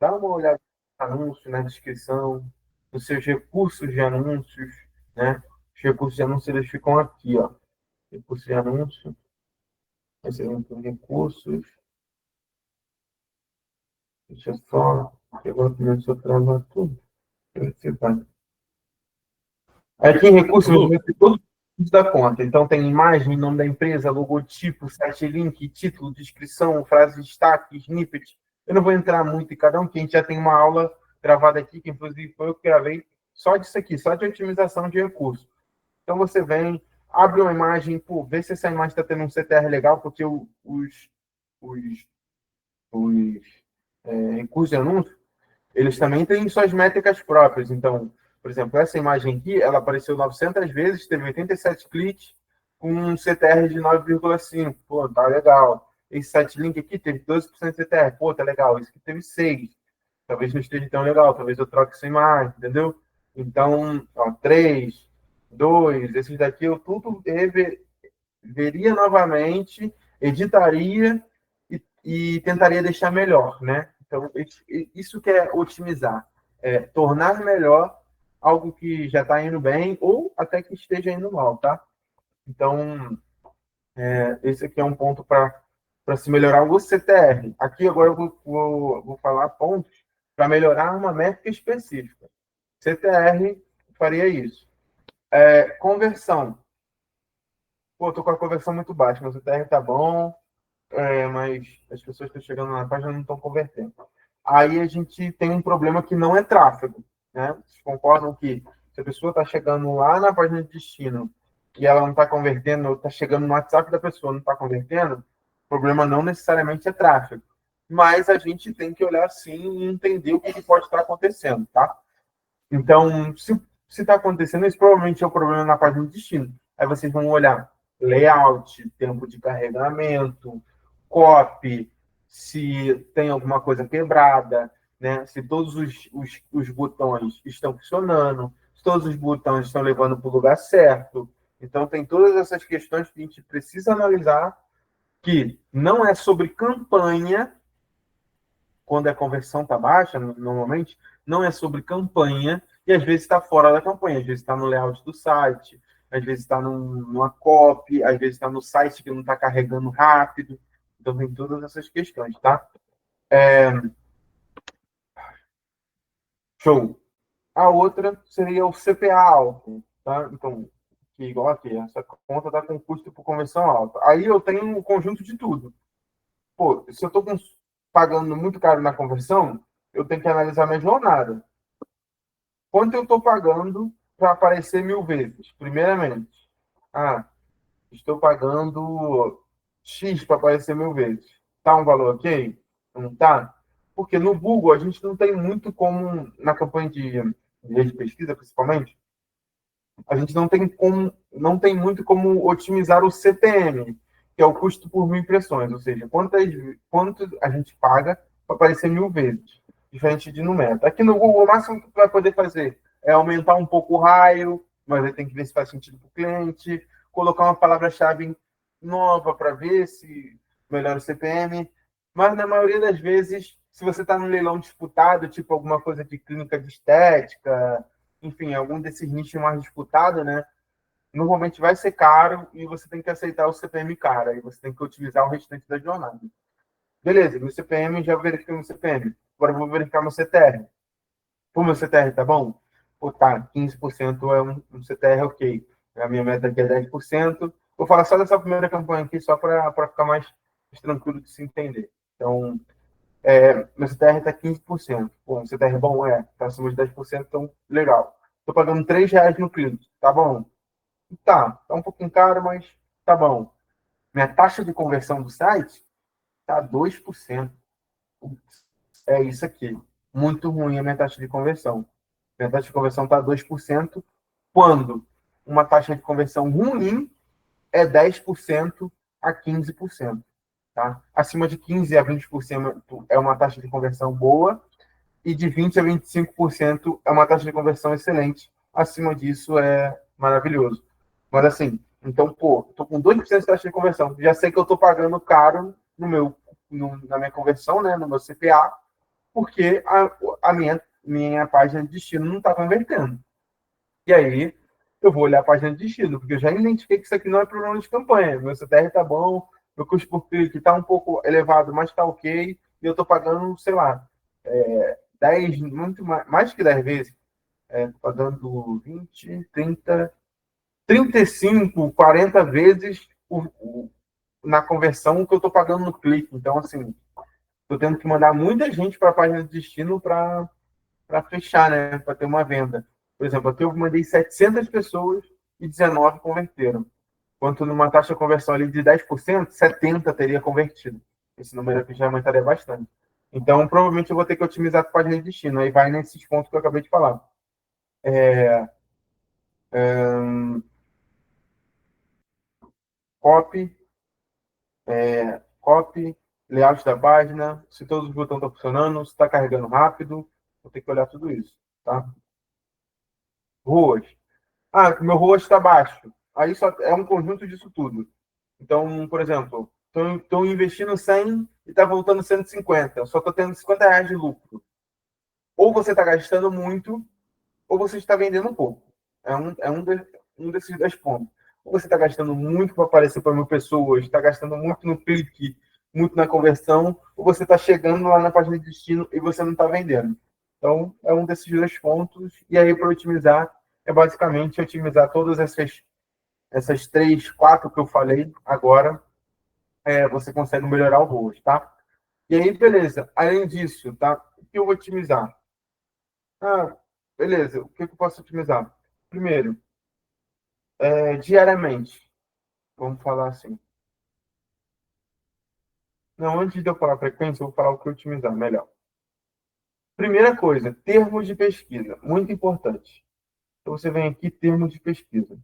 dá uma olhada no anúncio, na descrição, nos seus recursos de anúncios, né? Os recursos de anúncio, eles ficam aqui, ó. Recursos de anúncio, excelente recursos. Deixa eu só. Agora começou a travar tudo. Aqui em recursos, você vai ter todos os da conta. Então, tem imagem, nome da empresa, logotipo, site link, título, descrição, frase de destaque, snippet. Eu não vou entrar muito em cada um, que a gente já tem uma aula gravada aqui, que inclusive foi eu que gravei, só disso aqui, só de otimização de recursos. Então, você vem, abre uma imagem, pô, vê se essa imagem está tendo um CTR legal, porque os recursos de anúncio, eles também têm suas métricas próprias. Então, por exemplo, essa imagem aqui, ela apareceu 900 vezes, teve 87 cliques, com um CTR de 9,5. Pô, tá legal. Esse site link aqui teve 12% de CTR. Pô, tá legal. Esse aqui teve 6. Talvez não esteja tão legal. Talvez eu troque essa imagem, entendeu? Então, ó, 3, 2, esses daqui eu tudo veria novamente, editaria e tentaria deixar melhor, né? Então, isso que é otimizar, é tornar melhor algo que já está indo bem ou até que esteja indo mal, tá? Então, esse aqui é um ponto para se melhorar o CTR. Aqui agora eu vou falar pontos para melhorar uma métrica específica. CTR faria isso. Conversão. Pô, tô com a conversão muito baixa, meu CTR tá bom, mas as pessoas que estão chegando na página não estão convertendo. Aí a gente tem um problema que não é tráfego, né? Vocês concordam que se a pessoa está chegando lá na página de destino e ela não está convertendo, ou está chegando no WhatsApp da pessoa e não está convertendo, o problema não necessariamente é tráfego. Mas a gente tem que olhar sim e entender o que pode estar acontecendo, tá? Então, se está acontecendo isso, provavelmente é o problema na página de destino. Aí vocês vão olhar layout, tempo de carregamento, copy, se tem alguma coisa quebrada, né? Se todos os botões estão funcionando, se todos os botões estão levando para o lugar certo. Então, tem todas essas questões que a gente precisa analisar, que não é sobre campanha, quando a conversão está baixa, normalmente, não é sobre campanha, e às vezes está fora da campanha, às vezes está no layout do site, às vezes está numa copy, às vezes está no site que não está carregando rápido. Então, tem todas essas questões, tá? Show. A outra seria o CPA alto, tá? Então, que igual aqui, essa conta está com custo por conversão alta. Aí eu tenho um conjunto de tudo. Pô, se eu estou pagando muito caro na conversão, eu tenho que analisar minha jornada. Quanto eu estou pagando para aparecer 1000 vezes? Primeiramente, estou pagando X para aparecer 1000 vezes. Tá um valor ok? Não tá? Porque no Google a gente não tem muito como, na campanha de rede de pesquisa, principalmente, a gente não tem muito como otimizar o CPM, que é o custo por 1000 impressões, ou seja, quanto a gente paga para aparecer 1000 vezes, diferente de no Meta. Aqui no Google, o máximo que tu vai poder fazer é aumentar um pouco o raio, mas aí tem que ver se faz sentido para o cliente, colocar uma palavra-chave nova para ver se melhora o CPM, mas na maioria das vezes, se você está num leilão disputado, tipo alguma coisa de clínica de estética, enfim, algum desses nichos mais disputados, né? Normalmente vai ser caro e você tem que aceitar o CPM caro, aí você tem que utilizar o restante da jornada. Beleza, no CPM, já verifiquei no CPM. Agora eu vou verificar meu CTR. Pô, meu CTR tá bom? Pô, tá, 15% é um CTR ok. A minha meta aqui é 10%. Vou falar só dessa primeira campanha aqui, só para ficar mais tranquilo de se entender. Então, meu CTR está 15%. Pô, um CTR bom está acima de 10%, então legal. Estou pagando R$ 3 no clique, tá bom? Tá um pouquinho caro, mas tá bom. Minha taxa de conversão do site tá 2%. É isso aqui. Muito ruim a minha taxa de conversão. Minha taxa de conversão está 2%, quando uma taxa de conversão ruim é 10% a 15%. Tá? Acima de 15% a 20% é uma taxa de conversão boa, e de 20% a 25% é uma taxa de conversão excelente. Acima disso é maravilhoso. Mas assim, então, pô, tô com 2% de taxa de conversão. Já sei que eu tô pagando caro na minha conversão, né, no meu CPA, porque a minha página de destino não está convertendo. E aí, eu vou olhar a página de destino, porque eu já identifiquei que isso aqui não é problema de campanha. Meu CTR está bom, meu custo por clique está um pouco elevado, mas está ok, e eu estou pagando, sei lá, 10, muito mais que 10 vezes. Pagando 20, 30, 35, 40 vezes na conversão que eu estou pagando no clique. Então, assim, estou tendo que mandar muita gente para a página de destino para fechar, né? Para ter uma venda. Por exemplo, aqui eu mandei 700 pessoas e 19 converteram. Enquanto numa taxa de conversão ali de 10%, 70 teria convertido. Esse número aqui já aumentaria bastante. Então, provavelmente eu vou ter que otimizar a página de destino. Aí vai nesses pontos que eu acabei de falar. Copy, copy, layout da página, se todos os botões estão funcionando, se está carregando rápido, vou ter que olhar tudo isso, tá? Ruas. Meu ROAS está baixo. Aí só é um conjunto disso tudo. Então, por exemplo, estou investindo 100 e está voltando 150. Só estou tendo R$ 50 de lucro. Ou você está gastando muito, ou você está vendendo pouco. Um desses dois pontos. Ou você está gastando muito para aparecer para 1.000 pessoas, está gastando muito no clique, muito na conversão, ou você está chegando lá na página de destino e você não está vendendo. Então, é um desses dois pontos. E aí, para otimizar, é basicamente otimizar todas essas 3, 4 que eu falei agora, você consegue melhorar o ROAS, tá? E aí, beleza. Além disso, tá? O que eu vou otimizar? Beleza. O que eu posso otimizar? Primeiro, diariamente. Vamos falar assim. Não, antes de eu falar frequência, eu vou falar o que otimizar melhor. Primeira coisa, termos de pesquisa. Muito importante. Então, você vem aqui, termos de pesquisa.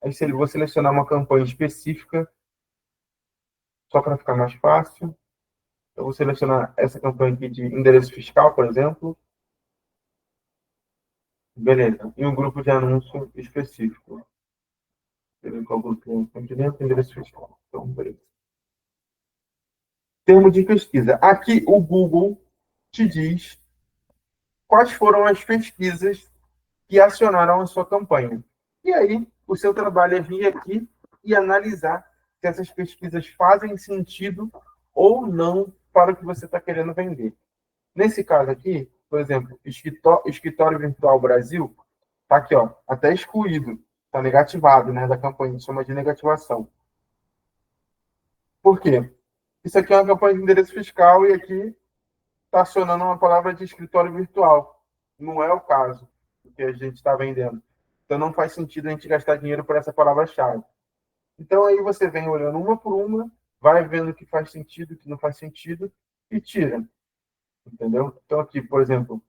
Aí, vou selecionar uma campanha específica, só para ficar mais fácil. Eu vou selecionar essa campanha aqui de endereço fiscal, por exemplo. Beleza. E um grupo de anúncio específico. Qual grupo de endereço fiscal. Então, beleza. Termo de pesquisa. Aqui, o Google te diz quais foram as pesquisas que acionaram a sua campanha. E aí, o seu trabalho é vir aqui e analisar se essas pesquisas fazem sentido ou não para o que você está querendo vender. Nesse caso aqui, por exemplo, Escritório Virtual Brasil, está aqui, ó, até excluído, está negativado, né, da campanha, chama de negativação. Por quê? Isso aqui é uma campanha de endereço fiscal e aqui está acionando uma palavra de escritório virtual. Não é o caso do que a gente está vendendo. Então, não faz sentido a gente gastar dinheiro por essa palavra-chave. Então, aí você vem olhando uma por uma, vai vendo o que faz sentido, o que não faz sentido e tira. Entendeu? Então, aqui, por exemplo,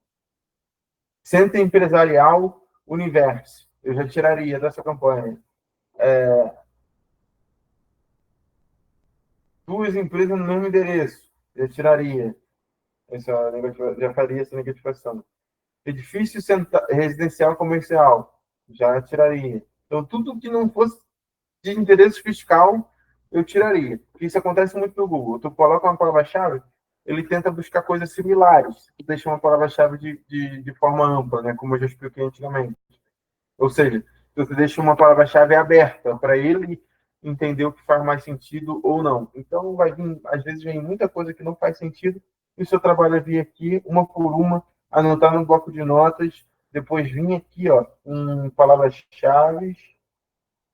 Centro Empresarial Universo. Eu já tiraria dessa campanha. Duas empresas no mesmo endereço. Eu tiraria. Já faria essa negativação. Edifício residencial comercial. Já tiraria. Então, tudo que não fosse de interesse fiscal, eu tiraria. Porque isso acontece muito no Google. Tu coloca uma palavra-chave, ele tenta buscar coisas similares. Deixa uma palavra-chave de forma ampla, né? Como eu já expliquei antigamente. Ou seja, você deixa uma palavra-chave aberta para ele entender o que faz mais sentido ou não. Então, às vezes vem muita coisa que não faz sentido E o seu trabalho é vir aqui, uma por uma, anotar no bloco de notas, depois vir aqui, ó, em palavras-chave,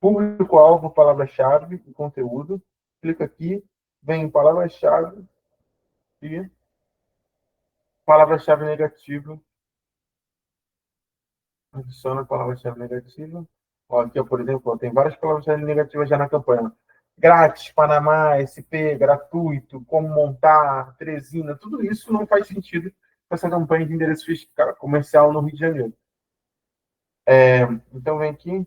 público-alvo, palavra-chave e conteúdo. Clica aqui, vem em palavra-chave e palavra-chave negativa. Adiciona a palavra-chave negativa. Ó, aqui, ó, por exemplo, ó, tem várias palavras-chave negativas já na campanha. Grátis, Panamá, SP, gratuito, como montar, Teresina, tudo isso não faz sentido com essa campanha de endereço fiscal comercial no Rio de Janeiro. Então, vem aqui.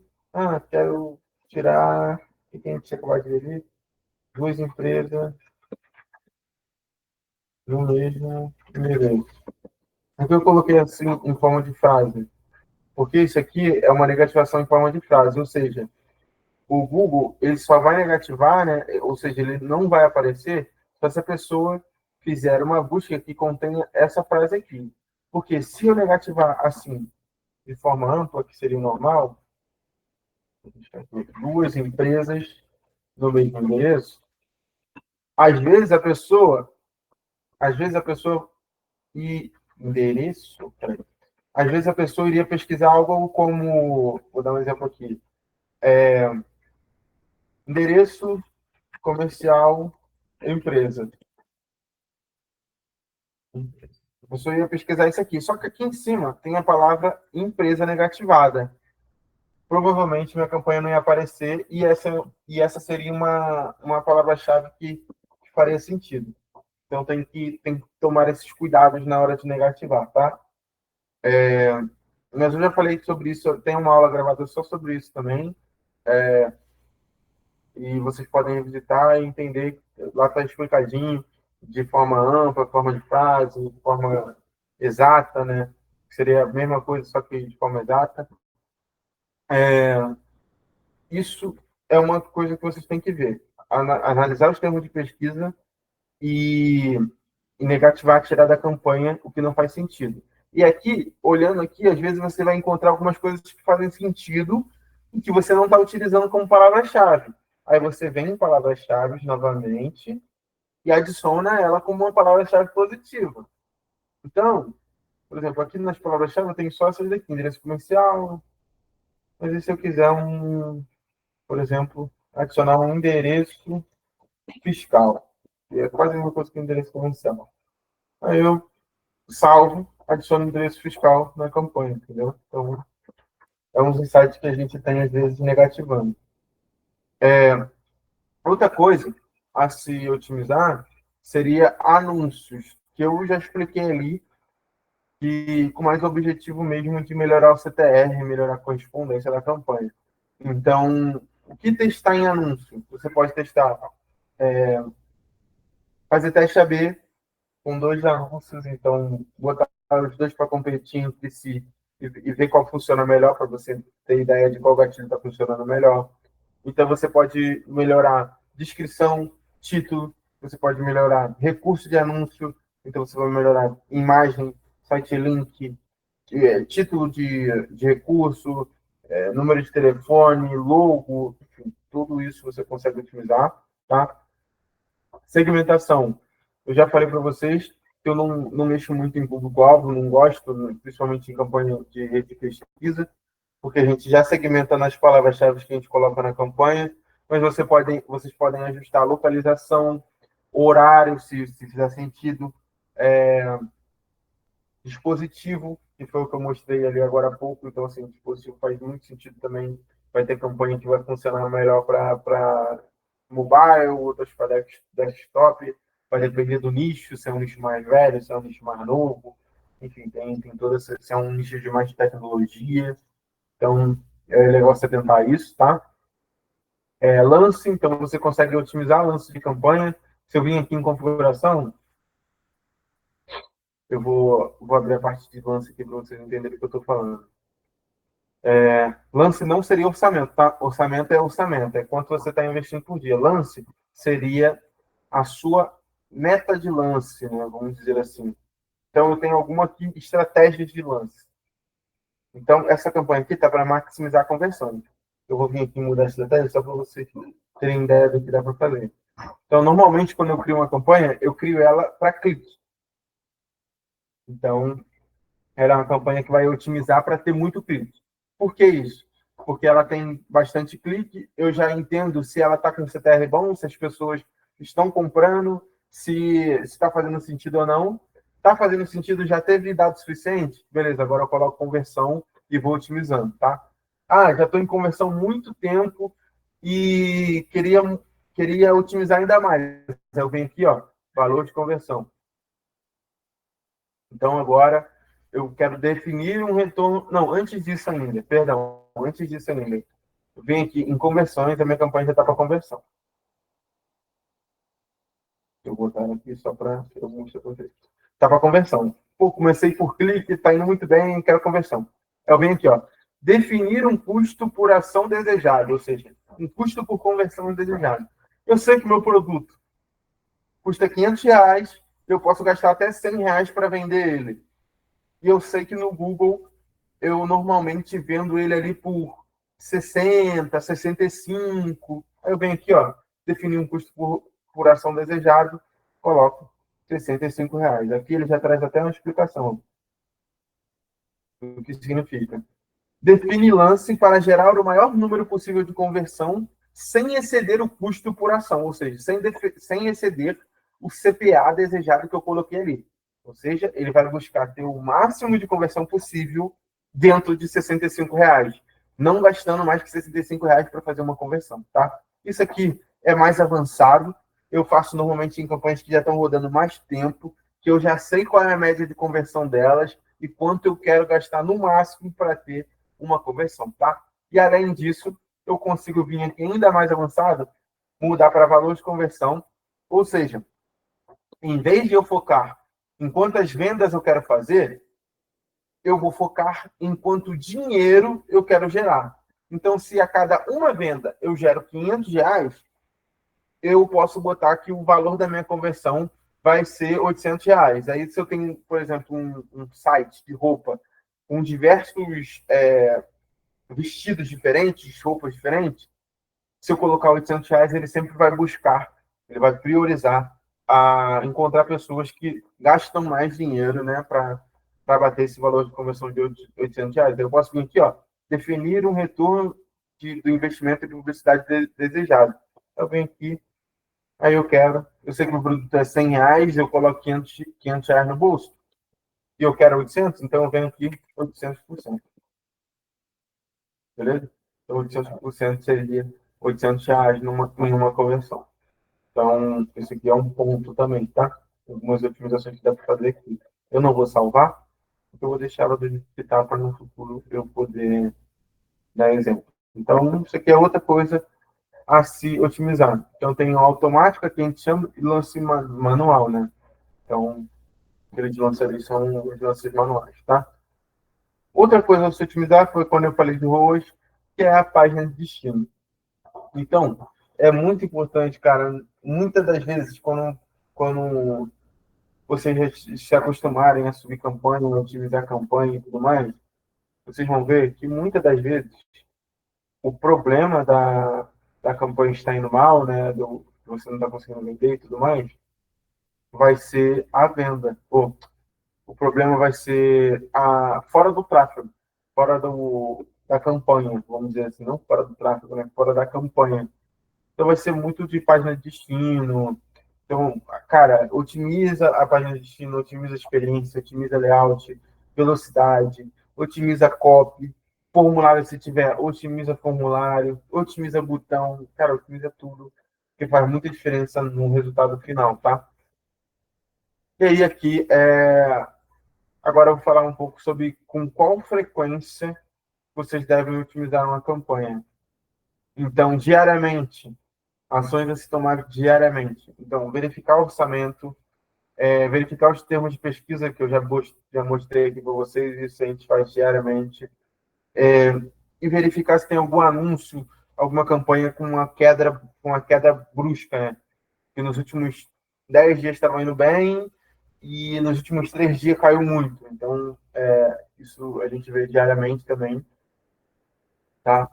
Quero tirar. O que a gente acabou de ver? Duas empresas no mesmo endereço. Então, eu coloquei assim em forma de frase. Porque isso aqui é uma negativação em forma de frase, ou seja, o Google ele só vai negativar, né? Ou seja, ele não vai aparecer se essa pessoa fizer uma busca que contenha essa frase aqui. Porque se eu negativar assim, de forma ampla, que seria normal, duas empresas no mesmo endereço, às vezes a pessoa e endereço, às vezes a pessoa iria pesquisar algo como, vou dar um exemplo aqui, endereço comercial empresa. A pessoa ia pesquisar isso aqui. Só que aqui em cima tem a palavra empresa negativada. Provavelmente minha campanha não ia aparecer e essa seria uma palavra-chave que faria sentido. Então tem que tomar esses cuidados na hora de negativar, tá? Mas eu já falei sobre isso, tem uma aula gravada só sobre isso também. E vocês podem visitar e entender, lá está explicadinho, de forma ampla, forma de frase, de forma exata, né? Seria a mesma coisa, só que de forma exata. Isso é uma coisa que vocês têm que ver. Analisar os termos de pesquisa e negativar, tirar da campanha o que não faz sentido. E aqui, olhando aqui, às vezes você vai encontrar algumas coisas que fazem sentido e que você não está utilizando como palavra-chave. Aí você vem em palavras-chave novamente e adiciona ela como uma palavra-chave positiva. Então, por exemplo, aqui nas palavras-chave eu tenho só essas daqui, endereço comercial, mas e se eu quiser por exemplo, adicionar um endereço fiscal? E é quase a mesma coisa que endereço comercial. Aí eu salvo, adiciono endereço fiscal na campanha, entendeu? Então, é uns insights que a gente tem, às vezes, negativando. Outra coisa a se otimizar seria anúncios, que eu já expliquei ali, e com mais objetivo mesmo de melhorar o CTR, melhorar a correspondência da campanha. Então, o que testar em anúncio? Você pode testar, fazer teste AB com dois anúncios, então botar os dois para competir entre si e ver qual funciona melhor, para você ter ideia de qual gatilho está funcionando melhor. Então, você pode melhorar descrição, título, você pode melhorar recurso de anúncio, então você vai melhorar imagem, site link, título de recurso, número de telefone, logo, enfim, tudo isso você consegue otimizar, tá? Segmentação. Eu já falei para vocês que eu não mexo muito em público-alvo, não gosto, principalmente em campanha de rede de pesquisa, porque a gente já segmenta nas palavras-chave que a gente coloca na campanha, mas vocês podem ajustar a localização, horário, se fizer sentido, dispositivo, que foi o que eu mostrei ali agora há pouco, então, assim, o dispositivo faz muito sentido também, vai ter campanha que vai funcionar melhor para mobile, outras para desktop, vai depender do nicho, se é um nicho mais velho, se é um nicho mais novo, enfim, tem toda essa, se é um nicho de mais tecnologia, então é legal você tentar isso, tá? Lance, então você consegue otimizar lance de campanha. Se eu vim aqui em configuração, eu vou abrir a parte de lance aqui para vocês entenderem o que eu estou falando. Lance não seria orçamento, tá? Orçamento é orçamento, é quanto você está investindo por dia. Lance seria a sua meta de lance, né? Vamos dizer assim. Então, eu tenho alguma aqui estratégias de lance. Então, essa campanha aqui está para maximizar a conversão. Eu vou vir aqui mudar a estratégia só para vocês terem ideia do que dá para fazer. Então, normalmente, quando eu crio uma campanha, eu crio ela para clique. Então, ela é uma campanha que vai otimizar para ter muito clique. Por que isso? Porque ela tem bastante clique, eu já entendo se ela está com CTR bom, se as pessoas estão comprando, se está fazendo sentido ou não. Está fazendo sentido, já teve dado suficiente? Beleza, agora eu coloco conversão e vou otimizando, tá? Ah, já estou em conversão há muito tempo e queria otimizar ainda mais. Eu venho aqui, ó, valor de conversão. Então, agora, eu quero definir um retorno... Não, antes disso ainda, perdão, antes disso ainda. Eu venho aqui em conversões, a minha campanha já está para conversão. Eu vou botar aqui só para eu mostrar para vocês. Está para conversão. Pô, comecei por clique, está indo muito bem, quero conversão. Eu venho aqui, ó, definir um custo por ação desejada, ou seja, um custo por conversão desejada. Eu sei que meu produto custa R$ 500, eu posso gastar até R$ 100 para vender ele. E eu sei que no Google eu normalmente vendo ele ali por 60, 65. Aí eu venho aqui, ó, definir um custo por ação desejado, coloco R$ 65. Aqui ele já traz até uma explicação do que significa. Define lance para gerar o maior número possível de conversão sem exceder o custo por ação, ou seja, sem exceder o CPA desejado que eu coloquei ali. Ou seja, ele vai buscar ter o máximo de conversão possível dentro de R$ 65, não gastando mais que R$ 65 para fazer uma conversão, tá? Isso aqui é mais avançado, eu faço normalmente em campanhas que já estão rodando mais tempo, que eu já sei qual é a média de conversão delas e quanto eu quero gastar no máximo para ter uma conversão, tá? E além disso, eu consigo vir aqui ainda mais avançado, mudar para valor de conversão, ou seja, em vez de eu focar em quantas vendas eu quero fazer, eu vou focar em quanto dinheiro eu quero gerar. Então, se a cada uma venda eu gero R$ 500, eu posso botar que o valor da minha conversão vai ser R$ 800. Aí, se eu tenho, por exemplo, um site de roupa com diversos vestidos diferentes, roupas diferentes, se eu colocar R$ 800, ele sempre vai buscar, ele vai priorizar a encontrar pessoas que gastam mais dinheiro, né, para bater esse valor de conversão de R$ 800. Eu posso vir aqui, ó, definir um retorno do investimento de publicidade desejado. Eu venho aqui, aí eu sei que o produto é R$ 100, eu coloco R$ 500 no bolso, e eu quero 800, então eu venho aqui 800%. Beleza? Então, 800% seria R$ 800 numa conversão. Então, esse aqui é um ponto também, tá? Algumas otimizações que dá para fazer aqui. Eu não vou salvar, porque eu vou deixar ela do jeito que está para no futuro eu poder dar exemplo. Então, isso aqui é outra coisa a se otimizar. Então, tem o automático, que a gente chama, e lance manual, né? Então, aquele de lance ali são os lances manuais, tá? Outra coisa a se otimizar foi quando eu falei de ROAS, que é a página de destino. Então, é muito importante, cara, muitas das vezes, quando vocês já se acostumarem a subir campanha, a otimizar campanha e tudo mais, vocês vão ver que muitas das vezes o problema da campanha estar indo mal, né, você não está conseguindo vender e tudo mais, vai ser a venda. Ou o problema vai ser fora do tráfego, fora da campanha, vamos dizer assim, não fora do tráfego, né, fora da campanha. Então vai ser muito de página de destino. Então, cara, otimiza a página de destino, otimiza a experiência, otimiza layout, velocidade, otimiza copy, formulário se tiver, otimiza formulário, otimiza botão, cara, otimiza tudo, que faz muita diferença no resultado final, tá? E aí aqui, agora eu vou falar um pouco sobre com qual frequência vocês devem otimizar uma campanha. Então, diariamente, ações a se tomar diariamente. Então, verificar o orçamento, verificar os termos de pesquisa que eu já mostrei aqui para vocês, isso a gente faz diariamente. E verificar se tem algum anúncio, alguma campanha com uma queda brusca, né? Que nos últimos 10 dias estava indo bem e nos últimos 3 dias caiu muito. Então, isso a gente vê diariamente também. Tá?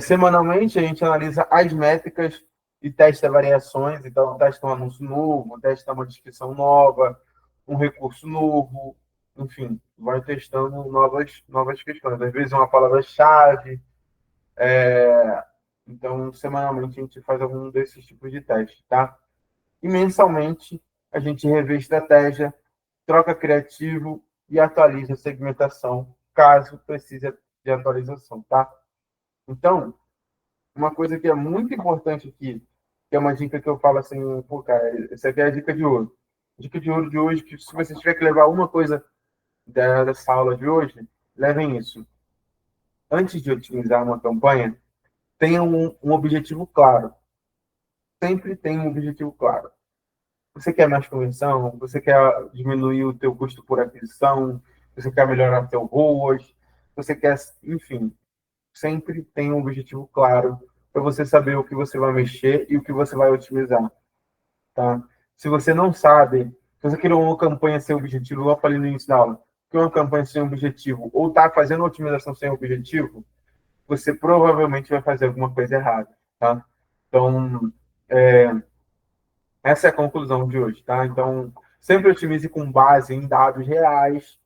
Semanalmente, a gente analisa as métricas e testa variações. Então, testa um anúncio novo, testa uma descrição nova, um recurso novo, enfim, vai testando novas questões. Às vezes uma palavra-chave. Então, semanalmente, a gente faz algum desses tipos de teste, tá? E mensalmente, a gente revê estratégia, troca criativo e atualiza a segmentação, caso precise de atualização, tá? Então, uma coisa que é muito importante aqui, que é uma dica que eu falo assim, pô, cara, essa aqui é a dica de ouro. Dica de ouro de hoje, que se você tiver que levar uma coisa dessa aula de hoje, levem isso. Antes de otimizar uma campanha, tenha um objetivo claro. Sempre tem um objetivo claro. Você quer mais conversão? Você quer diminuir o teu custo por aquisição? Você quer melhorar teu ROAS? Você quer, enfim, sempre tem um objetivo claro para você saber o que você vai mexer e o que você vai otimizar, tá? Se você não sabe, se você criou uma campanha sem objetivo, igual eu falei no início da aula, criou uma campanha sem objetivo ou está fazendo otimização sem objetivo, você provavelmente vai fazer alguma coisa errada, tá? Então, essa é a conclusão de hoje, tá? Então, sempre otimize com base em dados reais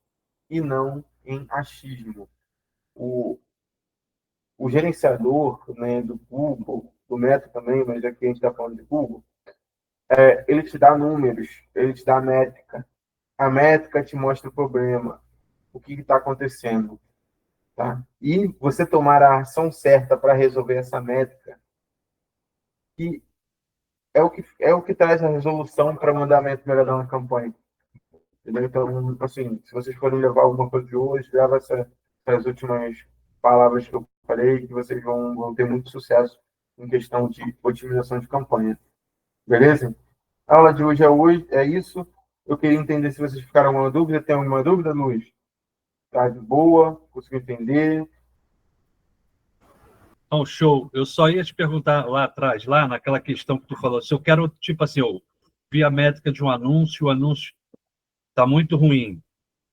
e não em achismo. O gerenciador, né, do Google, do Meta também, mas aqui a gente está falando de Google, ele te dá números, ele te dá métrica. A métrica te mostra o problema, o que está acontecendo, tá? E você tomar a ação certa para resolver essa métrica, que é o que traz a resolução para mandamento melhorar na campanha. Entendeu? Então, assim, se vocês forem levar alguma coisa de hoje, leva essas últimas palavras que eu falei, que vocês vão ter muito sucesso em questão de otimização de campanha. Beleza? A aula de hoje é isso. Eu queria entender se vocês ficaram com alguma dúvida. Tem alguma dúvida, Luiz? Tá de boa? Conseguiu entender? Então, show. Eu só ia te perguntar lá atrás, lá naquela questão que tu falou, se eu quero, tipo assim, eu vi a métrica de um anúncio, o anúncio está muito ruim,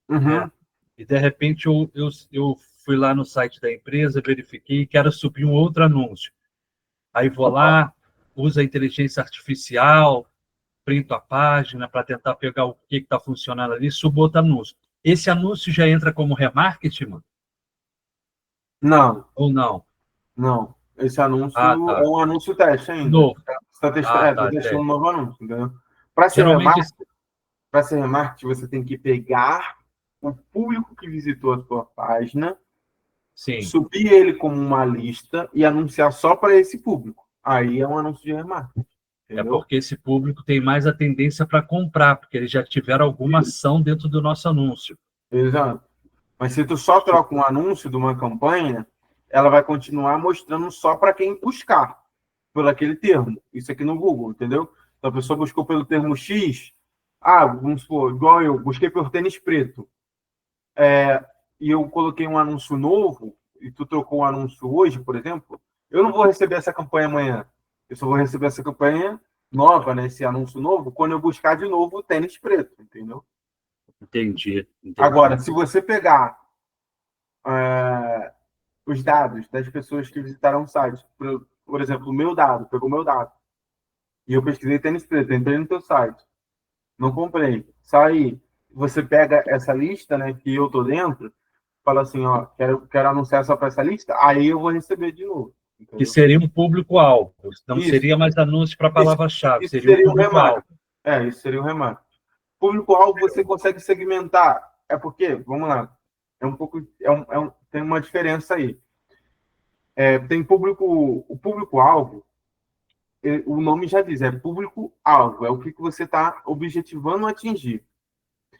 Uhum. né? E, de repente, eu fui lá no site da empresa, verifiquei e quero subir um outro anúncio. Aí vou lá, uso a inteligência artificial, printo a página para tentar pegar o que está funcionando ali, subo outro anúncio. Esse anúncio já entra como remarketing, mano? Não, Ou não? não. Esse anúncio Ah, é tá. um anúncio teste ainda. Novo. Você está Ah, tá tá. testando um novo anúncio, entendeu? Para ser Geralmente, remarketing, você tem que pegar o público que visitou a sua página, sim. subir ele como uma lista e anunciar só para esse público. Aí é um anúncio de remarketing. É Entendeu? porque esse público tem mais a tendência para comprar, porque eles já tiveram alguma ação dentro do nosso anúncio. Exato. Mas se tu só troca um anúncio de uma campanha, ela vai continuar mostrando só para quem buscar por aquele termo. Isso aqui no Google, entendeu? Então a pessoa buscou pelo termo X. Vamos supor, igual eu, busquei por tênis preto. E eu coloquei um anúncio novo, e tu trocou um anúncio hoje, por exemplo, eu não vou receber essa campanha amanhã. Eu só vou receber essa campanha nova, né, esse anúncio novo, quando eu buscar de novo o tênis preto, entendeu? Entendi. Agora, se você pegar os dados das pessoas que visitaram o site, por exemplo, o meu dado, pegou o meu dado, e eu pesquisei tênis preto, entrei no teu site, não comprei, saí, você pega essa lista, né, que eu tô dentro, fala assim, ó, quero anunciar só para essa lista, aí eu vou receber de novo. Entendeu? Que seria um público-alvo. Não Isso. seria mais anúncio para palavra-chave, Isso seria um seria um público-alvo. remarketing. Isso seria um remarketing. Público-alvo você consegue segmentar. É porque, vamos lá, tem uma diferença aí. Tem o público-alvo, o nome já diz, é público-alvo, é o que você está objetivando atingir.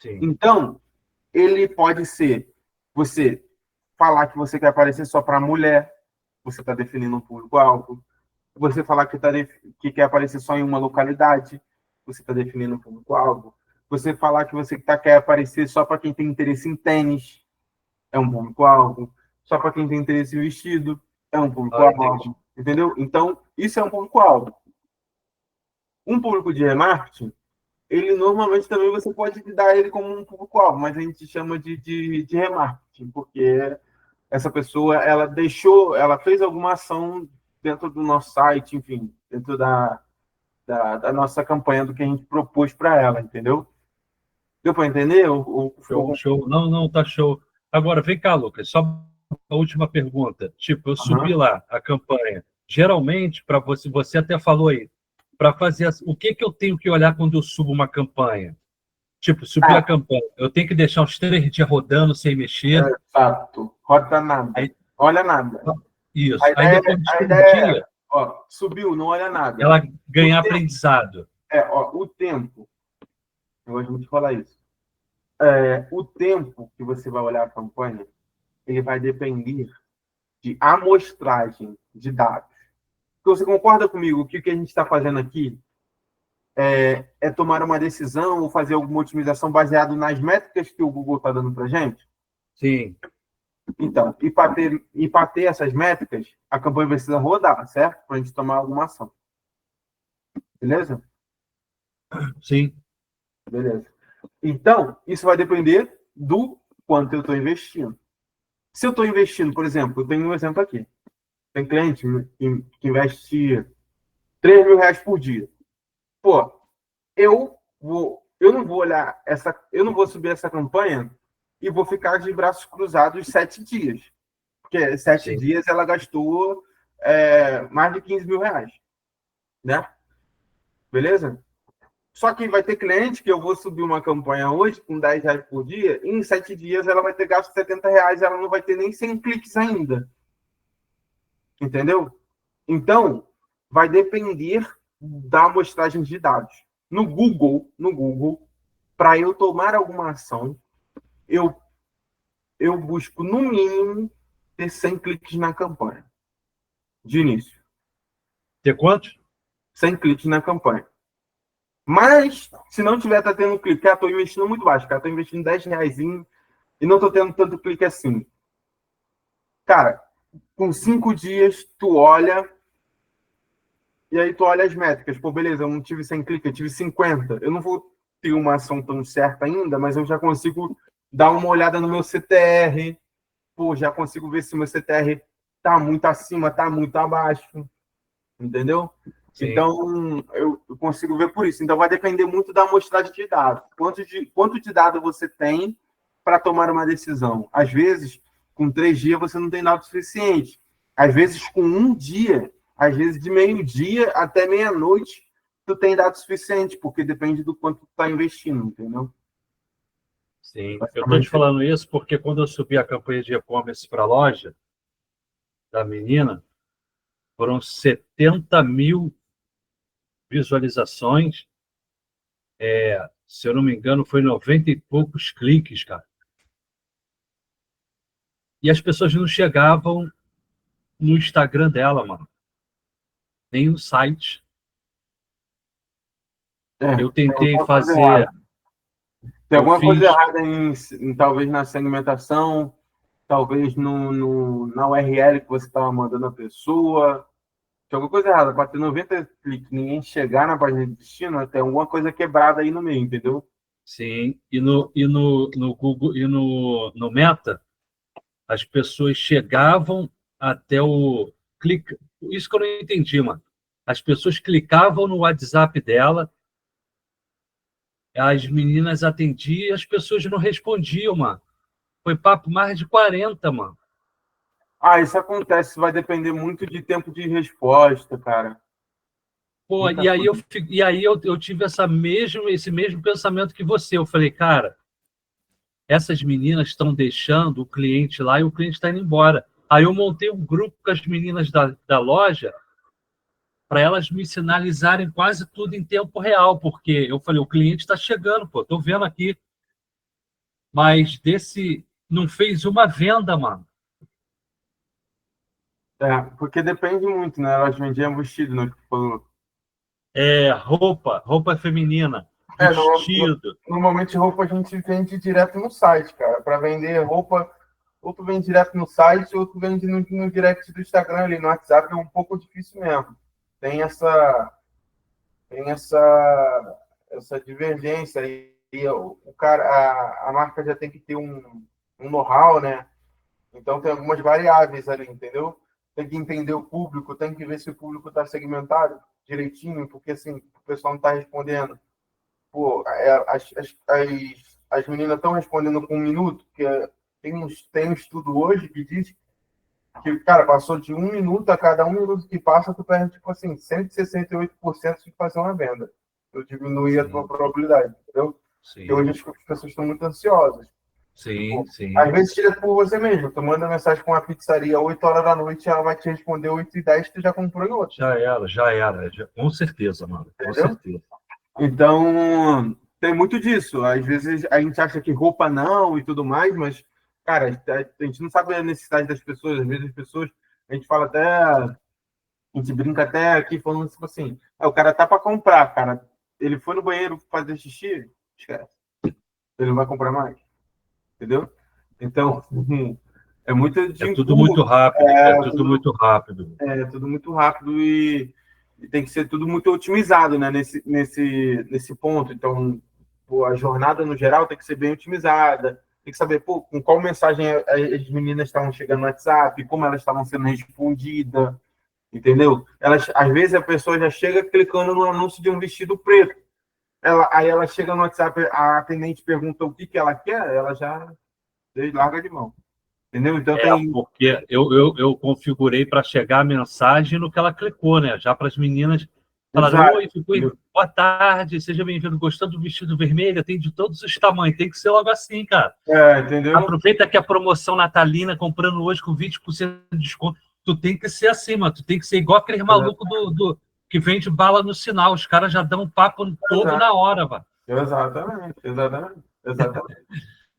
Sim. Então, ele pode ser você falar que você quer aparecer só para mulher, você está definindo um público-alvo. Você falar que quer aparecer só em uma localidade, você está definindo um público-alvo. Você falar que você quer aparecer só para quem tem interesse em tênis, é um público-alvo. Só para quem tem interesse em vestido, é um público-alvo. Entendeu? Então, isso é um público-alvo. Um público de remarketing, ele normalmente também você pode dar ele como um público-alvo, mas a gente chama de remarketing, porque essa pessoa, ela fez alguma ação dentro do nosso site, enfim, dentro da nossa campanha, do que a gente propôs para ela, entendeu? Deu para entender? Show, show. Não, não, tá show. Agora, vem cá, Lucas, só a última pergunta. Tipo, eu subi Aham. lá a campanha. Geralmente, para você, você até falou aí, para fazer o que que eu tenho que olhar quando eu subo uma campanha? Tipo, subir a Ah, campanha. Eu tenho que deixar uns 3 dias rodando sem mexer. exato. Roda nada. Aí, Olha nada. isso. A Aí ideia, depois de a 3 dias, ideia ó, subiu, não olha nada. ela O ganhar tempo, aprendizado. o tempo, eu gosto muito de falar isso. O tempo que você vai olhar a campanha, ele vai depender de amostragem de dados. Então, você concorda comigo que o que a gente está fazendo aqui é tomar uma decisão ou fazer alguma otimização baseado nas métricas que o Google está dando para a gente? Sim, Então, e para ter essas métricas, a campanha precisa rodar, certo? Para a gente tomar alguma ação. Beleza? sim, Beleza. Então, isso vai depender do quanto eu estou investindo. Se eu estou investindo, por exemplo, eu tenho um exemplo aqui. Tem cliente que investe R$ 3.000 por dia. Pô, eu não vou olhar eu não vou subir essa campanha e vou ficar de braços cruzados 7 dias. Porque sete sim, dias ela gastou mais de R$ 15.000, né? Beleza? Só que vai ter cliente que eu vou subir uma campanha hoje com R$ 10 por dia, e em 7 dias ela vai ter gasto R$ 70, ela não vai ter nem 100 cliques ainda. Entendeu? Então, vai depender da amostragem de dados. No Google, para eu tomar alguma ação, eu, eu busco, no mínimo, ter 100 cliques na campanha, de início. ter quantos? 100 cliques na campanha. Mas, se não tiver, tá tendo clique, estou investindo muito baixo, cara, estou investindo R$ 10 e não estou tendo tanto clique assim. Cara, com 5 dias, tu olha, e aí tu olha as métricas. Pô, beleza, eu não tive 100 cliques, eu tive 50. Eu não vou ter uma ação tão certa ainda, mas eu já consigo dar uma olhada no meu CTR. Pô, já consigo ver se o meu CTR tá muito acima, tá muito abaixo. Entendeu? Sim. Então, eu consigo ver por isso. Então, vai depender muito da amostragem de dados. Quanto de dado você tem para tomar uma decisão? Às vezes, com 3 dias, você não tem dado suficiente. Às vezes, com um dia, às vezes de meio-dia até meia-noite, tu tem dado suficiente, porque depende do quanto tu está investindo, entendeu? Sim, eu estou te Basicamente, falando isso porque quando eu subi a campanha de e-commerce para a loja da menina, foram 70.000 visualizações. Se eu não me engano, foi 90 e poucos cliques, cara. E as pessoas não chegavam no Instagram dela, mano, nem no site. Eu tem tentei alguma coisa fazer, errada. Tem eu alguma coisa fiz, errada talvez na segmentação, talvez na URL que você estava mandando a pessoa. Tem alguma coisa errada. Para ter 90 cliques, ninguém chegar na página de destino, tem alguma coisa quebrada aí no meio, entendeu? sim, e no Google e no Meta, as pessoas chegavam até o clique. Isso que eu não entendi, mano. As pessoas clicavam no WhatsApp dela, as meninas atendiam e as pessoas não respondiam, mano. Foi papo mais de 40, mano. Ah, isso acontece, vai depender muito de tempo de resposta, cara. Pô, Muita e aí coisa. eu tive esse mesmo pensamento que você. Eu falei, cara, essas meninas estão deixando o cliente lá e o cliente está indo embora. Aí eu montei um grupo com as meninas da loja para elas me sinalizarem quase tudo em tempo real, porque eu falei, o cliente está chegando, pô, tô vendo aqui, mas desse não fez uma venda, mano. Porque depende muito, né? Elas vendiam vestido, né? Tipo, Roupa feminina, vestido. normalmente roupa a gente vende direto no site, cara. Para vender roupa, ou tu vende direto no site, ou tu vende no direct do Instagram ali, no WhatsApp, é um pouco difícil mesmo. Tem essa divergência aí. O cara, a marca já tem que ter um know-how, né? Então tem algumas variáveis ali, entendeu? Tem que entender o público, tem que ver se o público está segmentado direitinho, porque assim, o pessoal não está respondendo. Pô, as meninas estão respondendo com 1 minuto, porque tem um estudo hoje que diz que, cara, passou de 1 minuto, a cada 1 minuto que passa, tu perde, tipo assim, 168% de fazer uma venda. Tu diminui a tua probabilidade, entendeu? Porque hoje as pessoas estão muito ansiosas. Sim, sim. Às vezes tira por você mesmo. Tu manda mensagem com uma pizzaria 8 horas da noite, ela vai te responder 8h10, tu já comprou em outro. Já era. Com certeza, mano. Com Entendeu? certeza. Então, tem muito disso. Às vezes a gente acha que roupa não e tudo mais, mas, cara, a gente não sabe a necessidade das pessoas. Às vezes as pessoas, a gente fala até, a gente brinca até aqui falando tipo assim, o cara tá para comprar, cara. Ele foi no banheiro fazer xixi, esquece. Ele não vai comprar mais. Entendeu? Então, é muito de tudo muito rápido. É tudo muito rápido e tem que ser tudo muito otimizado, né? Nesse ponto. Então, pô, a jornada no geral tem que ser bem otimizada. Tem que saber, pô, com qual mensagem as meninas estavam chegando no WhatsApp, como elas estavam sendo respondidas, entendeu? Às vezes a pessoa já chega clicando no anúncio de um vestido preto. Aí ela chega no WhatsApp, a atendente pergunta o que ela quer, ela já larga de mão. Entendeu? Então porque eu configurei para chegar a mensagem no que ela clicou, né? Já para as meninas falarem, oi, boa tarde, seja bem-vindo, gostando do vestido vermelho, tem de todos os tamanhos, tem que ser logo assim, cara. Entendeu? Aproveita que a promoção natalina, comprando hoje com 20% de desconto, tu tem que ser assim, mano, tu tem que ser igual aquele maluco que vende bala no sinal, os caras já dão um papo todo na hora, mano. Exatamente.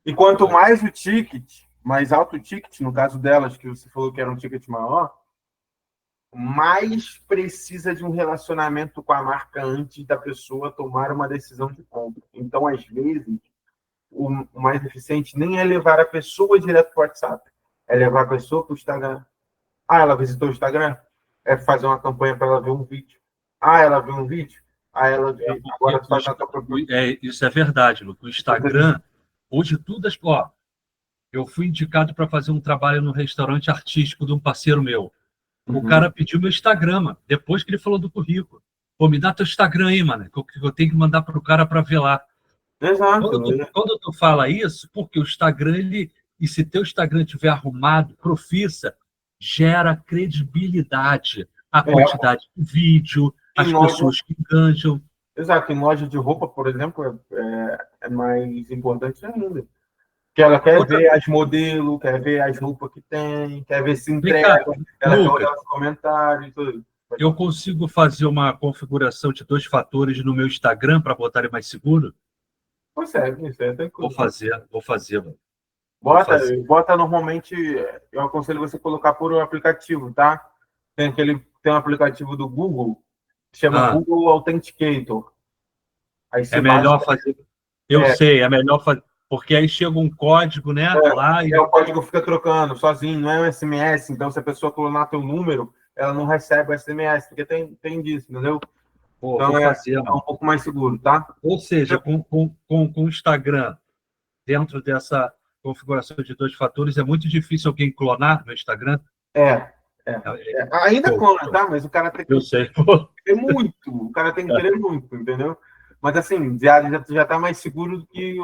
E quanto mais o ticket, mais alto o ticket, no caso delas, que você falou que era um ticket maior, mais precisa de um relacionamento com a marca antes da pessoa tomar uma decisão de compra. Então, às vezes, o mais eficiente nem é levar a pessoa direto para o WhatsApp, é levar a pessoa para o Instagram. Ela visitou o Instagram? É fazer uma campanha para ela ver um vídeo. Ela viu um vídeo? Ela vê. Agora faz a tua isso é verdade, Lu. O Instagram, hoje tudo... eu fui indicado para fazer um trabalho no restaurante artístico de um parceiro meu. O cara pediu meu Instagram, mano, depois que ele falou do currículo. Pô, me dá teu Instagram aí, mano, que eu tenho que mandar para o cara para ver lá. Exato. Quando tu fala isso, porque o Instagram, e se teu Instagram estiver arrumado, profissa, gera credibilidade. A quantidade de vídeo, as pessoas que enganjam. Exato. Em loja de roupa, por exemplo, é mais importante ainda. Que ela quer ver as modelos, quer ver as roupas que tem, quer ver se entrega, ela quer olhar os comentários e tudo. Eu consigo fazer uma configuração de 2 fatores no meu Instagram para botar ele mais seguro? Consegue, isso é tranquilo. Vou fazer, mano. Bota normalmente, eu aconselho você colocar por um aplicativo, tá? Tem um aplicativo do Google, que chama Google Authenticator. Aí é melhor fazer. Eu sei, é melhor fazer. Porque aí chega um código, né? Lá o código fica trocando sozinho, não é um SMS. Então, se a pessoa clonar teu número, ela não recebe o SMS, porque tem disso, entendeu? Então, é um pouco mais seguro, tá? Ou seja, com o Instagram, dentro dessa configuração de 2 fatores, é muito difícil alguém clonar no Instagram? Ainda clona, tá? Mas o cara tem que querer muito. O cara tem que querer muito, entendeu? Mas assim, já tá mais seguro do que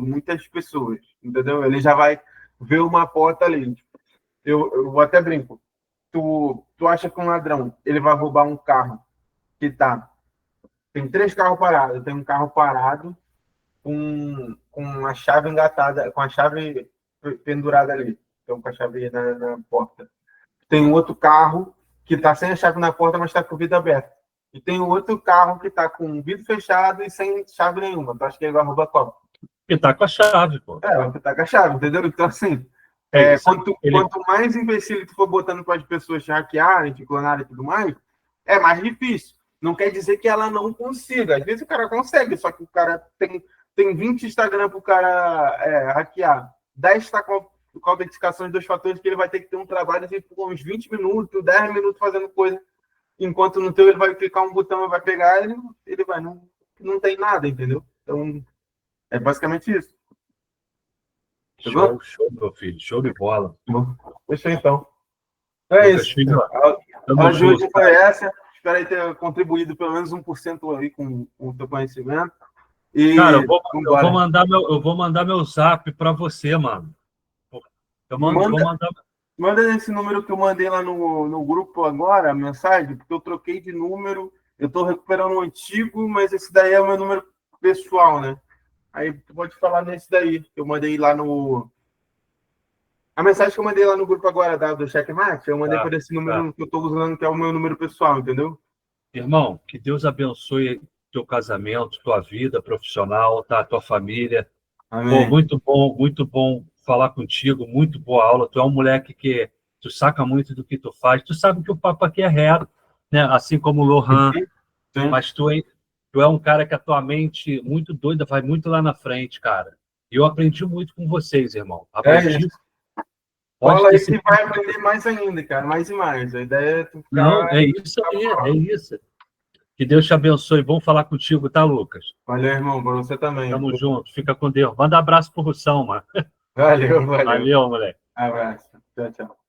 muitas pessoas, entendeu? Ele já vai ver uma porta ali. Eu vou até brinco. Tu acha que um ladrão, ele vai roubar um carro que tem 3 carros parados, tem um carro parado com a chave engatada, com a chave pendurada ali, então com a chave na porta. Tem um outro carro que está sem a chave na porta, mas está com o vidro aberto. E tem um outro carro que está com o vidro fechado e sem chave nenhuma. Tu acha que ele vai roubar qual? Ele está com a chave, pô. Ele está com a chave, entendeu? Então, assim, quanto mais imbecil tu for botando para as pessoas te hackearem, te clonarem e tudo mais, é mais difícil. Não quer dizer que ela não consiga. Às vezes o cara consegue, só que o cara tem 20 Instagram para o cara hackear. 10 está com a autenticação de 2 fatores, que ele vai ter que ter um trabalho de uns 20 minutos, 10 minutos fazendo coisa. Enquanto no teu ele vai clicar um botão e vai pegar, ele vai, não tem nada, entendeu? Então, é basicamente isso. Show, meu filho. Show de bola. Deixa então. É isso. A de hoje foi essa. Espero aí ter contribuído pelo menos 1% aí com o teu conhecimento. E Cara, eu vou vambora. mandar meu zap para você, mano. Vou mandar. Manda nesse número que eu mandei lá no grupo agora, a mensagem, porque eu troquei de número. Eu estou recuperando o antigo, mas esse daí é o meu número pessoal, né? Aí tu pode falar nesse daí, que eu mandei lá no. A mensagem que eu mandei lá no grupo agora do Checkmate, eu mandei Tá, por esse tá. número que eu estou usando, que é o meu número pessoal, entendeu? Irmão, que Deus abençoe teu casamento, tua vida profissional, tá? Tua família. Pô, Amém. muito bom falar contigo, muito boa aula. Tu é um moleque que tu saca muito do que tu faz. Tu sabe que o papo aqui é reto, né? Assim como o Lohan, Sim. mas tu é um cara que a tua mente muito doida, vai muito lá na frente, cara. E eu aprendi muito com vocês, irmão. É Aprendi, isso. pode Cola ter aí que certeza. vai aprender mais ainda, cara, mais e mais. A ideia é tu Não, ficar. é isso aí, é isso. Que Deus te abençoe. Bom falar contigo, tá, Lucas? Valeu, irmão, para você também. Tamo junto. Fica com Deus. Manda abraço pro Russão, mano. Valeu, valeu. Valeu, moleque. Abraço. Tchau, tchau.